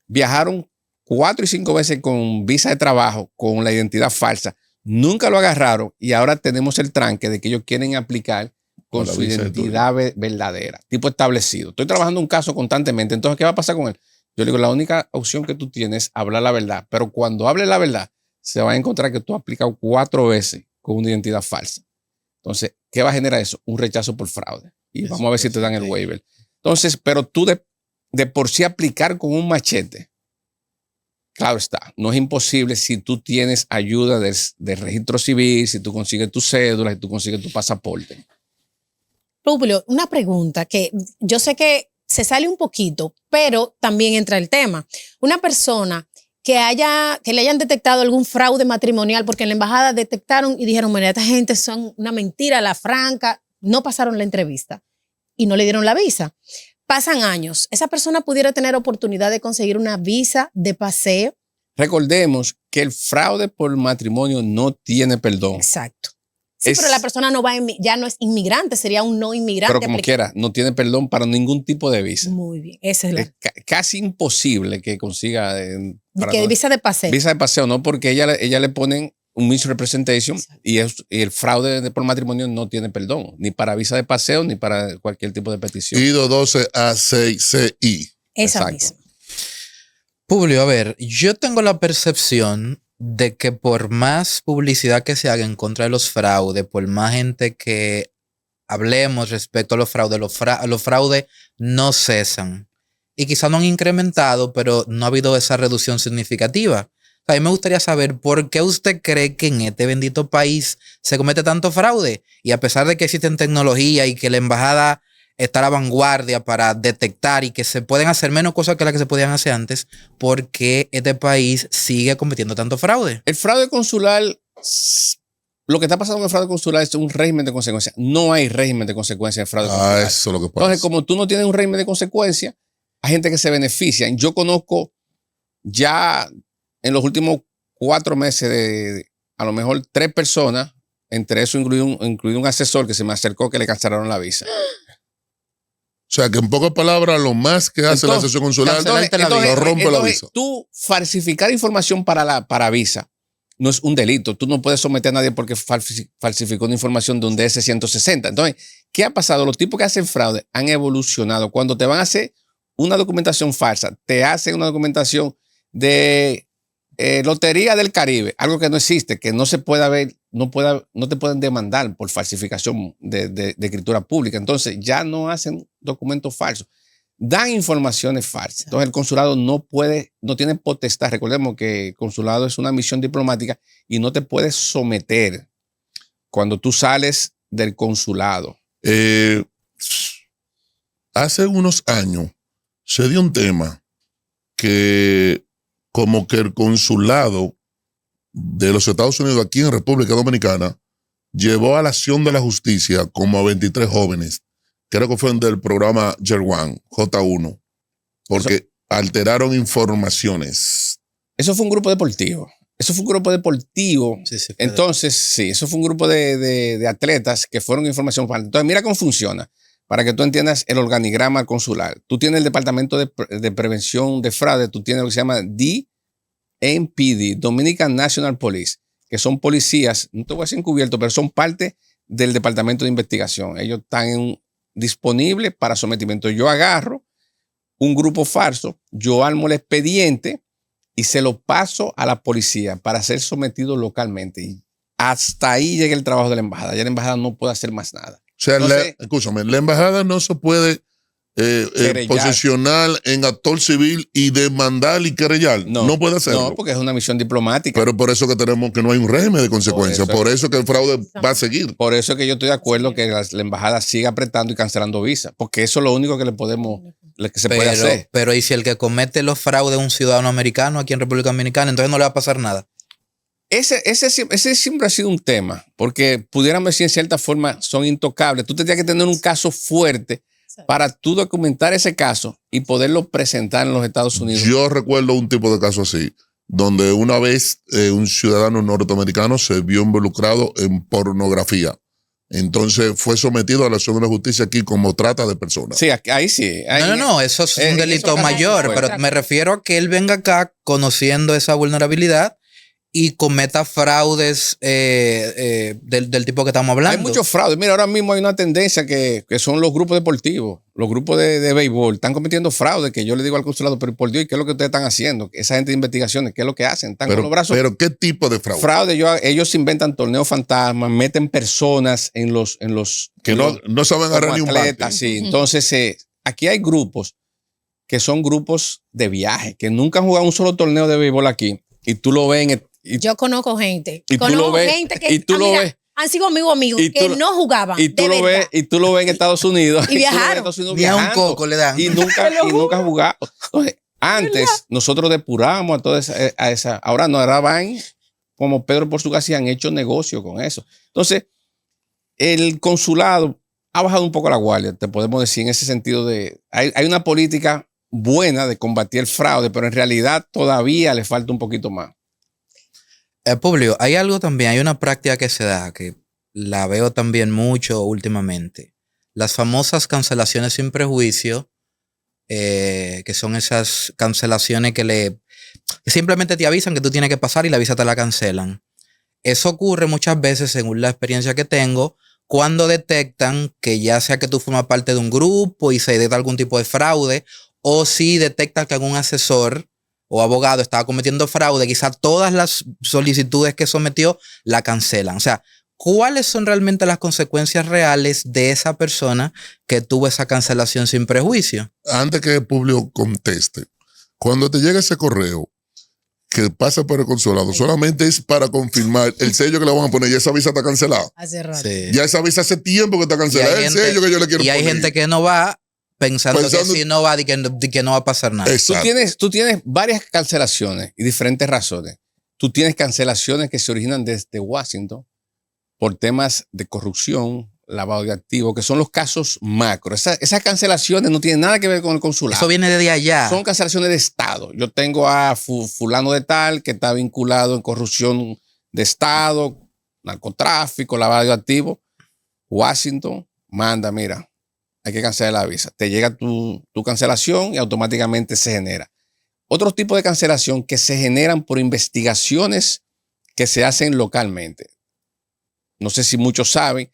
Speaker 2: Viajaron 4 y 5 veces con visa de trabajo, con la identidad falsa. Nunca lo agarraron y ahora tenemos el tranque de que ellos quieren aplicar con su identidad verdadera, tipo establecido. Estoy trabajando un caso constantemente. Entonces, ¿qué va a pasar con él? Yo le digo, la única opción que tú tienes es hablar la verdad. Pero cuando hable la verdad, se va a encontrar que tú has aplicado 4 veces con una identidad falsa. Entonces, ¿qué va a generar eso? Un rechazo por fraude. Y vamos a ver si te dan el waiver. Entonces, pero tú de por sí aplicar con un machete, claro está, no es imposible si tú tienes ayuda de registro civil, si tú consigues tu cédula, si tú consigues tu pasaporte.
Speaker 3: Publio, una pregunta que yo sé que se sale un poquito, pero también entra el tema. Una persona que le hayan detectado algún fraude matrimonial, porque en la embajada detectaron y dijeron, mira, esta gente son una mentira, la franca, no pasaron la entrevista y no le dieron la visa. Pasan años, esa persona pudiera tener oportunidad de conseguir una visa de paseo.
Speaker 2: Recordemos que el fraude por matrimonio no tiene perdón.
Speaker 3: Exacto. Sí, pero la persona ya no es inmigrante, sería un no inmigrante.
Speaker 2: Pero como quiera, no tiene perdón para ningún tipo de visa.
Speaker 3: Muy bien, esa es la.
Speaker 2: Es casi imposible que consiga.
Speaker 3: Visa de paseo.
Speaker 2: Visa de paseo, no, porque ella le ponen un misrepresentation y el fraude por matrimonio no tiene perdón, ni para visa de paseo ni para cualquier tipo de petición.
Speaker 1: IDO 12A6CI.
Speaker 3: Esa misma.
Speaker 4: Publio, a ver, yo tengo la percepción de que por más publicidad que se haga en contra de los fraudes, por más gente que hablemos respecto a los fraudes, los fraudes no cesan. Y quizá no han incrementado, pero no ha habido esa reducción significativa. A mí me gustaría saber por qué usted cree que en este bendito país se comete tanto fraude. Y a pesar de que existen tecnología y que la embajada está a la vanguardia para detectar y que se pueden hacer menos cosas que las que se podían hacer antes, ¿por qué este país sigue cometiendo tanto fraude?
Speaker 2: El fraude consular, lo que está pasando con el fraude consular es un régimen de consecuencias. No hay régimen de consecuencias en el fraude consular.
Speaker 1: Eso es lo que pasa.
Speaker 2: Entonces, como tú no tienes un régimen de consecuencias, hay gente que se beneficia. Yo conozco ya en los últimos 4 meses de a lo mejor 3 personas, entre eso incluido un asesor que se me acercó que le cancelaron la visa.
Speaker 1: O sea, que en pocas palabras, lo más que hace la asesor consular no rompe la visa.
Speaker 2: Tú falsificar información para visa no es un delito. Tú no puedes someter a nadie porque falsificó una información de un DS-160. Entonces, ¿qué ha pasado? Los tipos que hacen fraude han evolucionado. Cuando te van a hacer una documentación falsa, te hacen una documentación de Lotería del Caribe, algo que no existe, que no se pueda ver, no te pueden demandar por falsificación de escritura pública. Entonces ya no hacen documentos falsos, dan informaciones falsas. Entonces el consulado no tiene potestad. Recordemos que el consulado es una misión diplomática y no te puedes someter cuando tú sales del consulado.
Speaker 1: Hace unos años se dio un tema que como que el consulado de los Estados Unidos aquí en República Dominicana llevó a la acción de la justicia como a 23 jóvenes, creo que fue del programa J1, porque alteraron informaciones.
Speaker 2: Eso fue un grupo deportivo. Sí, entonces, sí, eso fue un grupo de atletas que fueron información falsa. Entonces, mira cómo funciona, para que tú entiendas el organigrama consular. Tú tienes el Departamento de Prevención de Fraude, tú tienes lo que se llama DNPD, Dominican National Police, que son policías, no te voy a decir encubiertos, pero son parte del Departamento de Investigación. Ellos están disponibles para sometimiento. Yo agarro un grupo falso, yo armo el expediente y se lo paso a la policía para ser sometido localmente. Y hasta ahí llega el trabajo de la embajada. Ya la embajada no puede hacer más nada.
Speaker 1: O sea, escúchame, la embajada no se puede posicionar en actor civil y demandar y querellar. No puede hacerlo.
Speaker 2: No, porque es una misión diplomática.
Speaker 1: Pero por eso que tenemos que no hay un régimen de consecuencias. Por eso que el fraude va a seguir.
Speaker 2: Por eso que yo estoy de acuerdo que la embajada siga apretando y cancelando visas. Porque eso es lo único que se puede hacer.
Speaker 4: Pero ¿y si el que comete los fraudes es un ciudadano americano aquí en República Dominicana? Entonces no le va a pasar nada.
Speaker 2: Ese siempre ha sido un tema, porque pudiéramos decir en cierta forma son intocables. Tú tendrías que tener un caso fuerte para tú documentar ese caso y poderlo presentar en los Estados Unidos.
Speaker 1: Yo recuerdo un tipo de caso así, donde una vez un ciudadano norteamericano se vio involucrado en pornografía. Entonces fue sometido a la acción de la justicia aquí como trata de personas.
Speaker 2: Sí, ahí sí.
Speaker 4: No, eso es un delito mayor, pero me refiero a que él venga acá conociendo esa vulnerabilidad y cometa fraudes del tipo que estamos hablando.
Speaker 2: Hay muchos fraudes. Mira, ahora mismo hay una tendencia que son los grupos deportivos, los grupos de béisbol. Están cometiendo fraudes que yo le digo al consulado, pero por Dios, ¿qué es lo que ustedes están haciendo? Esa gente de investigaciones, ¿qué es lo que hacen? Están con los brazos.
Speaker 1: Pero ¿qué tipo de fraude?
Speaker 2: Fraude, ellos inventan torneos fantasmas, meten personas en los
Speaker 1: que no saben agarrar ni un bate.
Speaker 2: Sí. Entonces, aquí hay grupos que son grupos de viaje, que nunca han jugado un solo torneo de béisbol aquí. Y tú lo ves
Speaker 3: yo conozco gente.
Speaker 2: Y tú lo ves.
Speaker 3: Que
Speaker 2: y tú lo ves.
Speaker 3: Han sido amigos que no jugaban.
Speaker 2: Y tú lo ves en Estados Unidos.
Speaker 3: Y viajaron.
Speaker 4: Ni a un coco le dan.
Speaker 2: Y nunca han jugado. Entonces, antes nosotros depurábamos a toda esa. Ahora no, ahora van como Pedro por su casa y han hecho negocio con eso. Entonces, el consulado ha bajado un poco la guardia, te podemos decir, en ese sentido de. Hay una política buena de combatir el fraude, pero en realidad todavía le falta un poquito más.
Speaker 4: Publio, hay algo también, hay una práctica que se da, que la veo también mucho últimamente. Las famosas cancelaciones sin prejuicio, que son esas cancelaciones que simplemente te avisan que tú tienes que pasar y la visa te la cancelan. Eso ocurre muchas veces, según la experiencia que tengo, cuando detectan que ya sea que tú formas parte de un grupo y se detecta algún tipo de fraude, o si detectan que algún asesor o abogado estaba cometiendo fraude, quizá todas las solicitudes que sometió la cancelan. O sea, ¿cuáles son realmente las consecuencias reales de esa persona que tuvo esa cancelación sin prejuicio?
Speaker 1: Antes que el público conteste, cuando te llega ese correo que pasa por el consulado, solamente es para confirmar el sello que le van a poner. Ya esa visa está cancelada.
Speaker 3: Hace rato.
Speaker 4: Sí.
Speaker 1: Ya esa visa hace tiempo que está cancelada. Es el sello que yo le quiero poner.
Speaker 4: Y hay gente que no va pensando que si no va, de que no va a pasar nada.
Speaker 2: Tú tienes varias cancelaciones y diferentes razones. Tú tienes cancelaciones que se originan desde Washington por temas de corrupción, lavado de activos, que son los casos macro. Esas cancelaciones no tienen nada que ver con el consulado.
Speaker 4: Eso viene de allá.
Speaker 2: Son cancelaciones de Estado. Yo tengo a fulano de tal que está vinculado en corrupción de Estado, narcotráfico, lavado de activos. Washington manda, mira, hay que cancelar la visa. Te llega tu cancelación y automáticamente se genera. Otros tipos de cancelación que se generan por investigaciones que se hacen localmente. No sé si muchos saben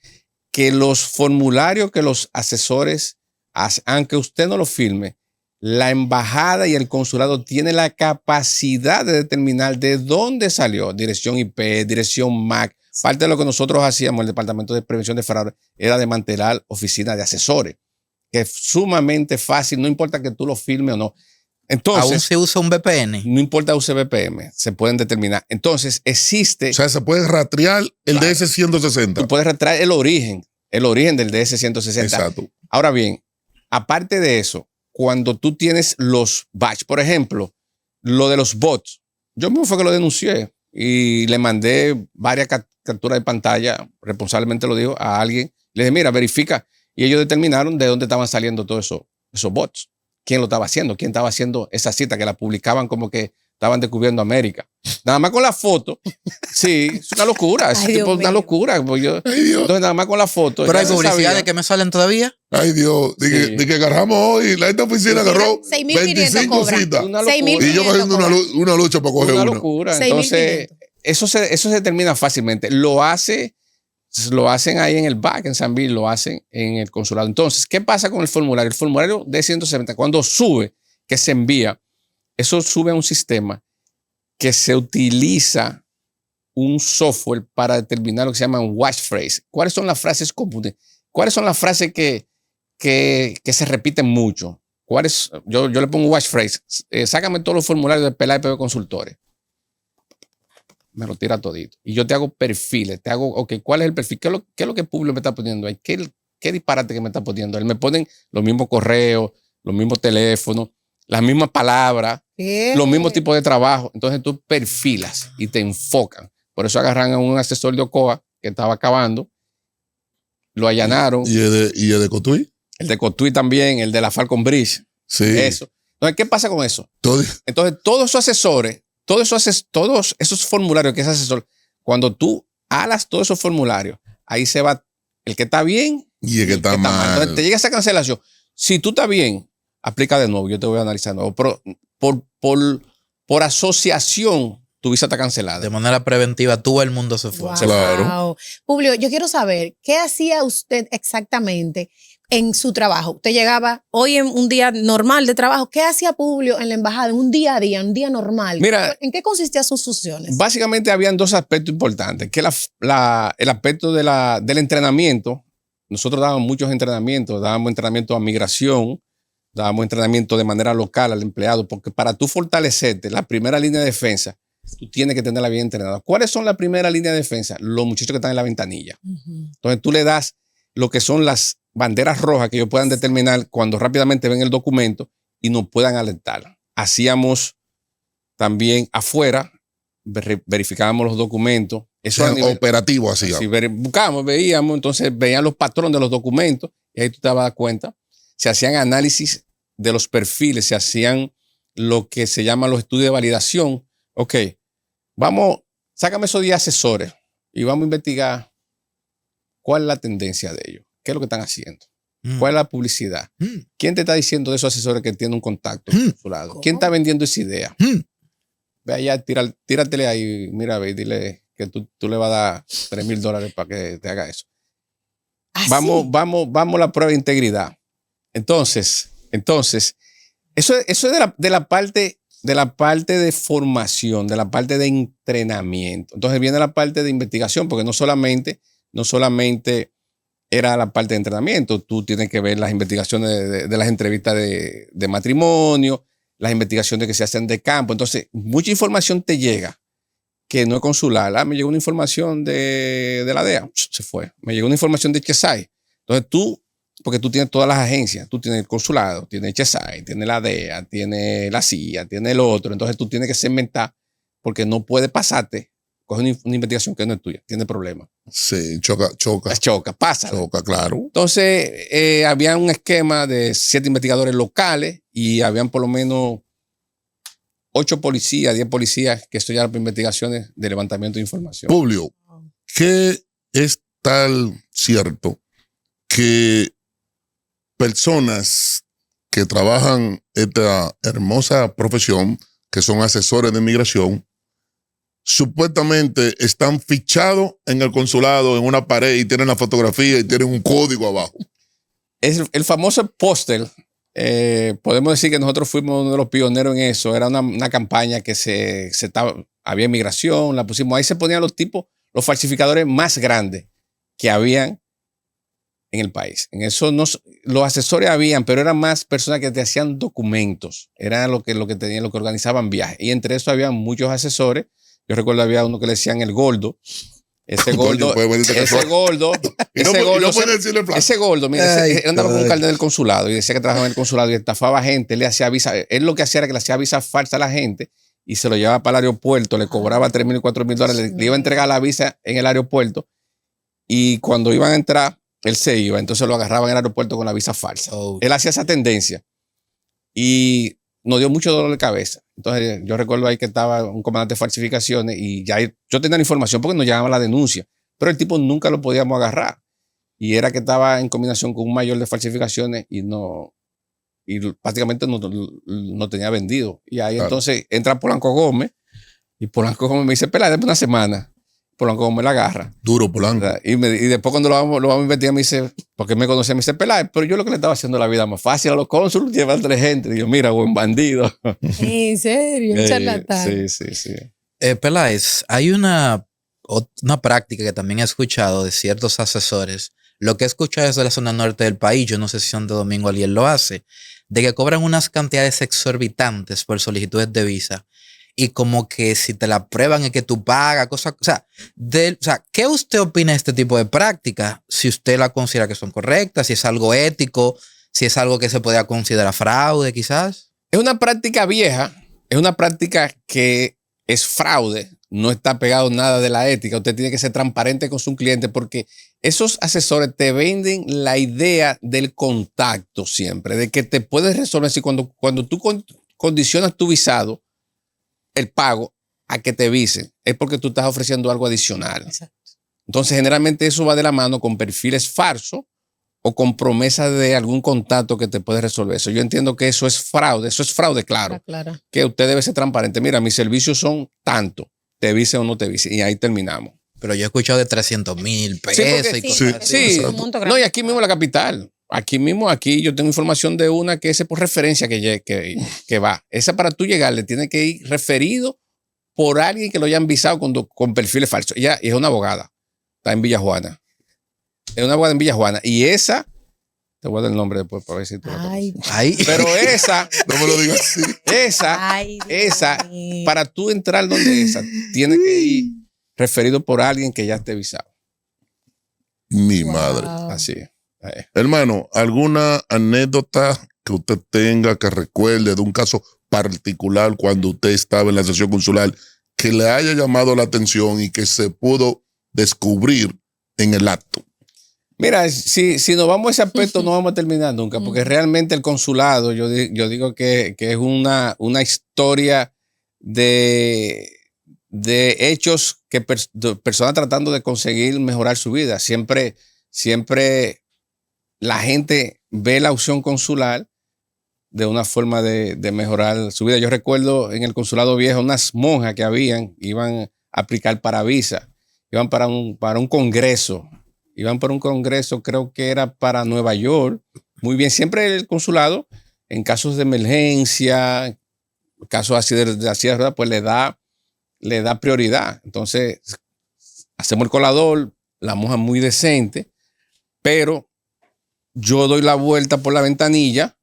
Speaker 2: que los formularios que los asesores hacen, aunque usted no lo firme, la embajada y el consulado tienen la capacidad de determinar de dónde salió, dirección IP, dirección MAC. Parte de lo que nosotros hacíamos, el Departamento de Prevención de Fraude, era desmantelar oficinas de asesores, que es sumamente fácil, no importa que tú lo firmes o no. Entonces,
Speaker 4: aún se usa un VPN.
Speaker 2: No importa use VPN, se pueden determinar. Entonces, existe.
Speaker 1: O sea, se puede rastrear el DS-160.
Speaker 2: Tú puedes rastrear el origen del DS-160.
Speaker 1: Exacto.
Speaker 2: Ahora bien, aparte de eso, cuando tú tienes los batch, por ejemplo, lo de los bots, yo mismo fue que lo denuncié y le mandé varias capturas de pantalla, responsablemente lo digo, a alguien. Le dije, mira, verifica. Y ellos determinaron de dónde estaban saliendo todos esos bots. ¿Quién lo estaba haciendo? ¿Quién estaba haciendo esa cita que la publicaban como que estaban descubriendo América? Nada más con la foto. Sí, es una locura. Ese tipo es una locura. Pues entonces, nada más con la foto.
Speaker 4: Pero hay publicidades que me salen todavía.
Speaker 1: Ay, Dios. De que agarramos hoy, esta oficina agarró 25 citas. Y yo haciendo una lucha para coger una.
Speaker 2: Una locura. Entonces, eso se termina fácilmente. Lo hacen ahí en el back, en San Bill, lo hacen en el consulado. Entonces, ¿qué pasa con el formulario? El formulario de 170, cuando sube, que se envía, eso sube a un sistema que se utiliza un software para determinar lo que se llaman watch phrase. ¿Cuáles son las frases comunes? ¿Cuáles son las frases que se repiten mucho? Yo le pongo watch phrase. Sácame todos los formularios de PLA y Consultores. Me lo tira todito. Y yo te hago perfiles. ¿Cuál es el perfil? ¿Qué es lo que el público me está poniendo ahí? ¿Qué disparate que me está poniendo? Él me ponen los mismos correos, los mismos teléfonos, las mismas palabras, los mismos tipos de trabajo. Entonces tú perfilas y te enfocan. Por eso agarran a un asesor de Ocoa que estaba acabando, lo allanaron.
Speaker 1: ¿Y el de Cotuí?
Speaker 2: El de Cotuí también, el de la Falcon Bridge.
Speaker 1: Sí.
Speaker 2: Eso. Entonces, ¿qué pasa con eso?
Speaker 1: Todo-
Speaker 2: Entonces, todos esos asesores, todos esos formularios que es asesor, cuando tú alas todos esos formularios, ahí se va el que está bien
Speaker 1: y el que está mal.
Speaker 2: Entonces, te llega esa cancelación. Si tú estás bien, aplica de nuevo. Yo te voy a analizar de nuevo. Pero por asociación, tu visa está cancelada.
Speaker 4: De manera preventiva, todo el mundo se fue.
Speaker 3: Wow.
Speaker 1: Claro.
Speaker 3: Publio, yo quiero saber, ¿qué hacía usted exactamente en su trabajo? Usted llegaba hoy en un día normal de trabajo. ¿Qué hacía Publio en la embajada en un día a día, un día normal?
Speaker 2: Mira,
Speaker 3: ¿En qué consistían sus funciones?
Speaker 2: básicamente habían dos aspectos importantes. Que el aspecto del entrenamiento. Nosotros dábamos muchos entrenamientos. Dábamos entrenamiento a migración. Dábamos entrenamiento de manera local al empleado. Porque para tú fortalecerte, la primera línea de defensa, tú tienes que tenerla bien entrenada. ¿Cuáles son la primera línea de defensa? Los muchachos que están en la ventanilla. Entonces tú le das lo que son las banderas rojas que ellos puedan determinar cuando rápidamente ven el documento y nos puedan alertar. Hacíamos también afuera, verificábamos los documentos. Eso a nivel
Speaker 1: operativo así.
Speaker 2: si buscábamos, veíamos, entonces veían los patrones de los documentos y ahí tú te das cuenta. Se hacían análisis de los perfiles, se hacían lo que se llaman los estudios de validación. Ok, sácame esos 10 asesores y vamos a investigar cuál es la tendencia de ellos, qué es lo que están haciendo, cuál es la publicidad, quién te está diciendo de esos asesores que tienen un contacto con su lado, quién está vendiendo esa idea. Ve allá, tíratele ahí, mira, ve, dile que tú le vas a dar $3,000 para que te haga eso.
Speaker 3: ¿Ah,
Speaker 2: Vamos a la prueba de integridad. Entonces, eso es de la parte de formación, de la parte de entrenamiento. Entonces viene la parte de investigación, porque no solamente era la parte de entrenamiento. Tú tienes que ver las investigaciones de las entrevistas de matrimonio, las investigaciones que se hacen de campo. Entonces, mucha información te llega que no es consular. Me llegó una información de la DEA, se fue. Me llegó una información de Chesay. Entonces porque tú tienes todas las agencias, tú tienes el consulado, tienes Chesay, tienes la DEA, tienes la CIA, tienes el otro. Entonces tú tienes que segmentar porque no puede pasarte, coger una investigación que no es tuya, tiene problemas.
Speaker 1: Sí, choca.
Speaker 2: Pasa.
Speaker 1: Choca, claro.
Speaker 2: Entonces había un esquema de 7 investigadores locales y habían por lo menos 8 policías, 10 policías que estudiaron investigaciones de levantamiento de información.
Speaker 1: Publio, ¿qué es tal cierto que personas que trabajan esta hermosa profesión, que son asesores de migración, supuestamente están fichados en el consulado, en una pared, y tienen la fotografía y tienen un código abajo?
Speaker 2: Es el famoso póster. Podemos decir que nosotros fuimos uno de los pioneros en eso. Era una campaña que había inmigración, la pusimos. Ahí se ponían los falsificadores más grandes que habían en el país. En eso los asesores habían, pero eran más personas que te hacían documentos. Era lo que tenían, lo que organizaban viajes. Y entre eso había muchos asesores. Yo recuerdo había uno que le decían el Gordo. Ese gordo, mira, él andaba con un carnet del consulado y decía que trabajaba en el consulado y estafaba gente. Él le hacía visa. Él lo que hacía era que le hacía visa falsa a la gente y se lo llevaba para el aeropuerto, le cobraba $3,000 y $4,000, le iba a entregar la visa en el aeropuerto y cuando iban a entrar, él se iba. Entonces lo agarraban en el aeropuerto con la visa falsa. Él hacía esa tendencia y nos dio mucho dolor de cabeza. Entonces yo recuerdo ahí que estaba un comandante de falsificaciones y ya yo tenía la información porque nos llamaba la denuncia, pero el tipo nunca lo podíamos agarrar. Y era que estaba en combinación con un mayor de falsificaciones y prácticamente no tenía vendido. Y ahí entonces entra Polanco Gómez y Polanco Gómez me dice, pela, dame una semana. Polanco Gómez la agarra.
Speaker 1: Duro, Polanco.
Speaker 2: Y después cuando lo vamos a investigar me dice, porque me conocía, me dice, pela, pero yo lo que le estaba haciendo la vida más fácil a los cónsules, llevar 3 gente. Y yo, mira, buen bandido.
Speaker 3: ¿En serio? Un charlatán.
Speaker 2: Sí.
Speaker 4: Peláez, hay una práctica que también he escuchado de ciertos asesores. Lo que he escuchado es de la zona norte del país, yo no sé si Santo Domingo alguien lo hace, de que cobran unas cantidades exorbitantes por solicitudes de visa. Y como que si te la aprueban es que tú pagas, cosas. O sea, ¿qué usted opina de este tipo de prácticas? Si usted la considera que son correctas, si es algo ético, si es algo que se puede considerar fraude, quizás.
Speaker 2: Es una práctica vieja, es una práctica que es fraude. no está pegado nada de la ética. Usted tiene que ser transparente con su cliente porque esos asesores te venden la idea del contacto siempre, de que te puedes resolver. Si cuando tú condicionas tu visado, el pago a que te visen, es porque tú estás ofreciendo algo adicional.
Speaker 3: Exacto.
Speaker 2: Entonces, generalmente eso va de la mano con perfiles falsos o con promesa de algún contacto que te puede resolver eso. Yo entiendo que eso es fraude, claro.
Speaker 3: Claro.
Speaker 2: Que usted debe ser transparente. Mira, mis servicios son tanto, te vise o no te vise, y ahí terminamos.
Speaker 4: Pero yo he escuchado de 300,000 pesos y cosas así.
Speaker 2: Sí, no, y aquí mismo en la capital. Aquí yo tengo información de una que es por referencia que va. Esa para tú llegarle tiene que ir referido por alguien que lo hayan visado con perfiles falsos. Ella es una abogada, está en Villajuana. Es una abogada en Villajuana. Y esa, te voy a dar el nombre después para ver si tú la conoces.
Speaker 4: Ay.
Speaker 2: Pero esa,
Speaker 1: No me lo digas así.
Speaker 2: esa, para tú entrar donde esa, tiene que ir referido por alguien que ya esté visado.
Speaker 1: Mi madre.
Speaker 2: Así es.
Speaker 1: Hermano, ¿alguna anécdota que usted tenga, que recuerde de un caso particular cuando usted estaba en la sesión consular que le haya llamado la atención y que se pudo descubrir en el acto?
Speaker 2: Mira, si nos vamos a ese aspecto no vamos a terminar nunca, porque realmente el consulado, yo digo que es una historia de hechos que personas tratando de conseguir mejorar su vida. Siempre la gente ve la opción consular de una forma de mejorar su vida. Yo recuerdo en el consulado viejo unas monjas que iban a aplicar para visa, iban para un congreso. Iban por un congreso, creo que era para Nueva York. Muy bien, siempre el consulado, en casos de emergencia, casos así de ¿verdad? Pues le da prioridad. Entonces, hacemos el colador, la monja muy decente, pero yo doy la vuelta por la ventanilla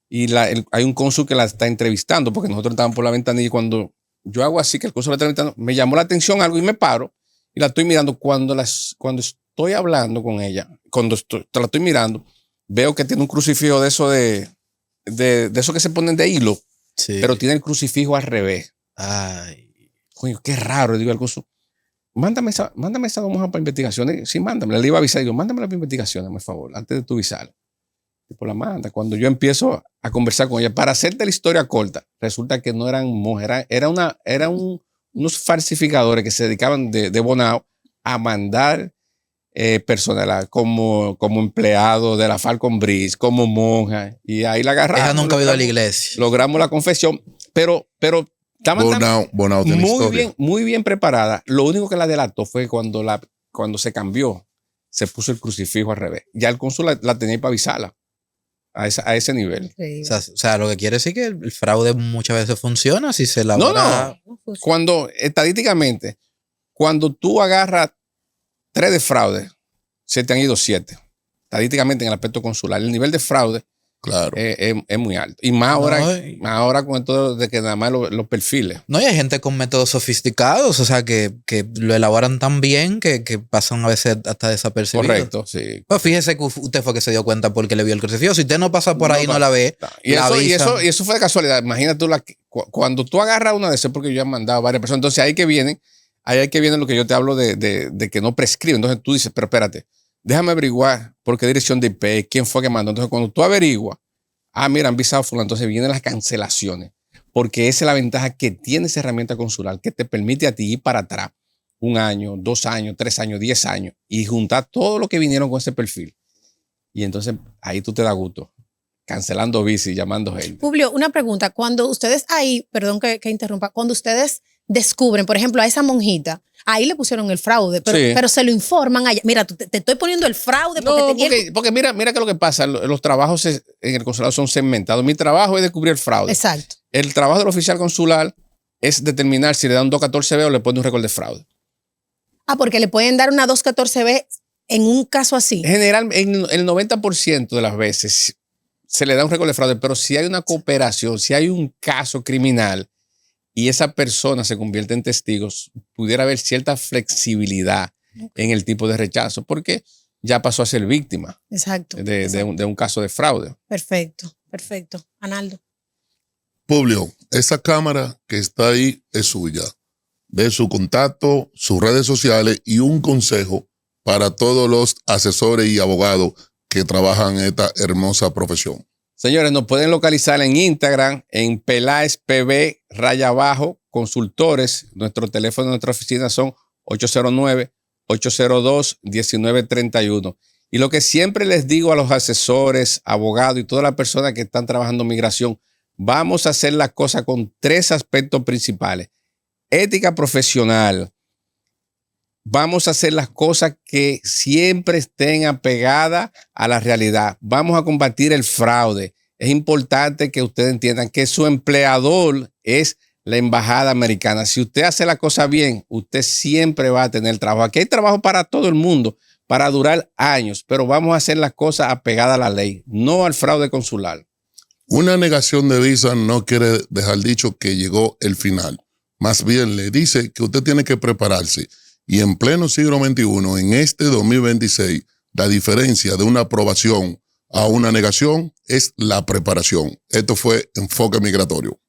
Speaker 2: y hay un cónsul que la está entrevistando, porque nosotros estábamos por la ventanilla y cuando yo hago así, que el cónsul la está entrevistando, me llamó la atención algo y me paro y la estoy mirando cuando estoy hablando con ella, cuando la estoy mirando, veo que tiene un crucifijo de eso de eso que se ponen de hilo,
Speaker 4: Sí.
Speaker 2: pero tiene el crucifijo al revés.
Speaker 4: Ay.
Speaker 2: Coño, qué raro. Digo al cónsul, mándame esa monja para investigaciones. Sí, mándame. Le iba a avisar. Digo, mándamela para investigaciones, por favor, antes de tu visar. Tipo, la manda. Cuando yo empiezo a conversar con ella, para hacerte la historia corta, resulta que no eran monjas, eran unos falsificadores que se dedicaban de bonao a mandar personal como empleado de la Falcon Bridge, como monja, y ahí la agarramos.
Speaker 4: Ella nunca ha ido a la iglesia.
Speaker 2: Logramos la confesión, pero estaban
Speaker 1: Bonao tiene historia.
Speaker 2: muy bien preparada. Lo único que la delató fue cuando se cambió, se puso el crucifijo al revés. Ya el cónsul la tenía para avisarla a ese nivel.
Speaker 4: O sea, lo que quiere decir que el fraude muchas veces funciona si se elabora.
Speaker 2: No. Cuando estadísticamente, cuando tú agarras 3 de fraude, se te han ido 7. Estadísticamente en el aspecto consular. El nivel de fraude
Speaker 1: Claro.
Speaker 2: es muy alto. Y más ahora con esto de que nada más los perfiles.
Speaker 4: No, y hay gente con métodos sofisticados, o sea, que lo elaboran tan bien que pasan a veces hasta desapercibidos.
Speaker 2: Correcto, sí.
Speaker 4: Pues fíjese que usted fue que se dio cuenta porque le vio el crucifijo. Si usted no pasa por ahí, no la ve.
Speaker 2: Y eso fue de casualidad. Imagínate tú cuando tú agarras una de esas, porque yo he mandado a varias personas, entonces ahí que viene lo que yo te hablo de que no prescribe. Entonces tú dices, pero espérate, déjame averiguar por qué dirección de IP, quién fue que mandó. Entonces cuando tú averiguas, mira, han visado a fulano, entonces vienen las cancelaciones, porque esa es la ventaja que tiene esa herramienta consular, que te permite a ti ir para atrás 1 año, 2 años, 3 años, 10 años y juntar todo lo que vinieron con ese perfil. Y entonces ahí tú te das gusto, cancelando bici, llamando gente.
Speaker 3: Publio, una pregunta. Cuando ustedes ahí, perdón que interrumpa, cuando ustedes descubren, por ejemplo, a esa monjita, ahí le pusieron el fraude, pero se lo informan allá. Mira, te estoy poniendo el fraude
Speaker 2: porque mira que lo que pasa, los trabajos en el consulado son segmentados. Mi trabajo es descubrir el fraude.
Speaker 3: Exacto.
Speaker 2: El trabajo del oficial consular es determinar si le da un 214B o le pone un récord de fraude.
Speaker 3: Porque le pueden dar una 214B en un caso así.
Speaker 2: En el 90% de las veces se le da un récord de fraude, pero si hay una cooperación, si hay un caso criminal y esa persona se convierte en testigos, pudiera haber cierta flexibilidad en el tipo de rechazo, porque ya pasó a ser víctima.
Speaker 3: Exacto.
Speaker 2: De un caso de fraude.
Speaker 3: Perfecto. Analdo.
Speaker 1: Publio, esa cámara que está ahí es suya. de su contacto, sus redes sociales y un consejo para todos los asesores y abogados que trabajan en esta hermosa profesión.
Speaker 2: Señores, nos pueden localizar en Instagram, en Peláez PB, _consultores. Nuestro teléfono de nuestra oficina son 809-802-1931. Y lo que siempre les digo a los asesores, abogados y todas las personas que están trabajando en migración, vamos a hacer las cosas con 3 aspectos principales. Ética profesional. Vamos a hacer las cosas que siempre estén apegadas a la realidad. Vamos a combatir el fraude. Es importante que ustedes entiendan que su empleador es la embajada americana. Si usted hace la cosa bien, usted siempre va a tener trabajo. Aquí hay trabajo para todo el mundo, para durar años, pero vamos a hacer las cosas apegadas a la ley, no al fraude consular.
Speaker 1: Una negación de visa no quiere dejar dicho que llegó el final. Más bien le dice que usted tiene que prepararse. Y en pleno siglo XXI, en este 2026, la diferencia de una aprobación a una negación es la preparación. Esto fue Enfoque Migratorio.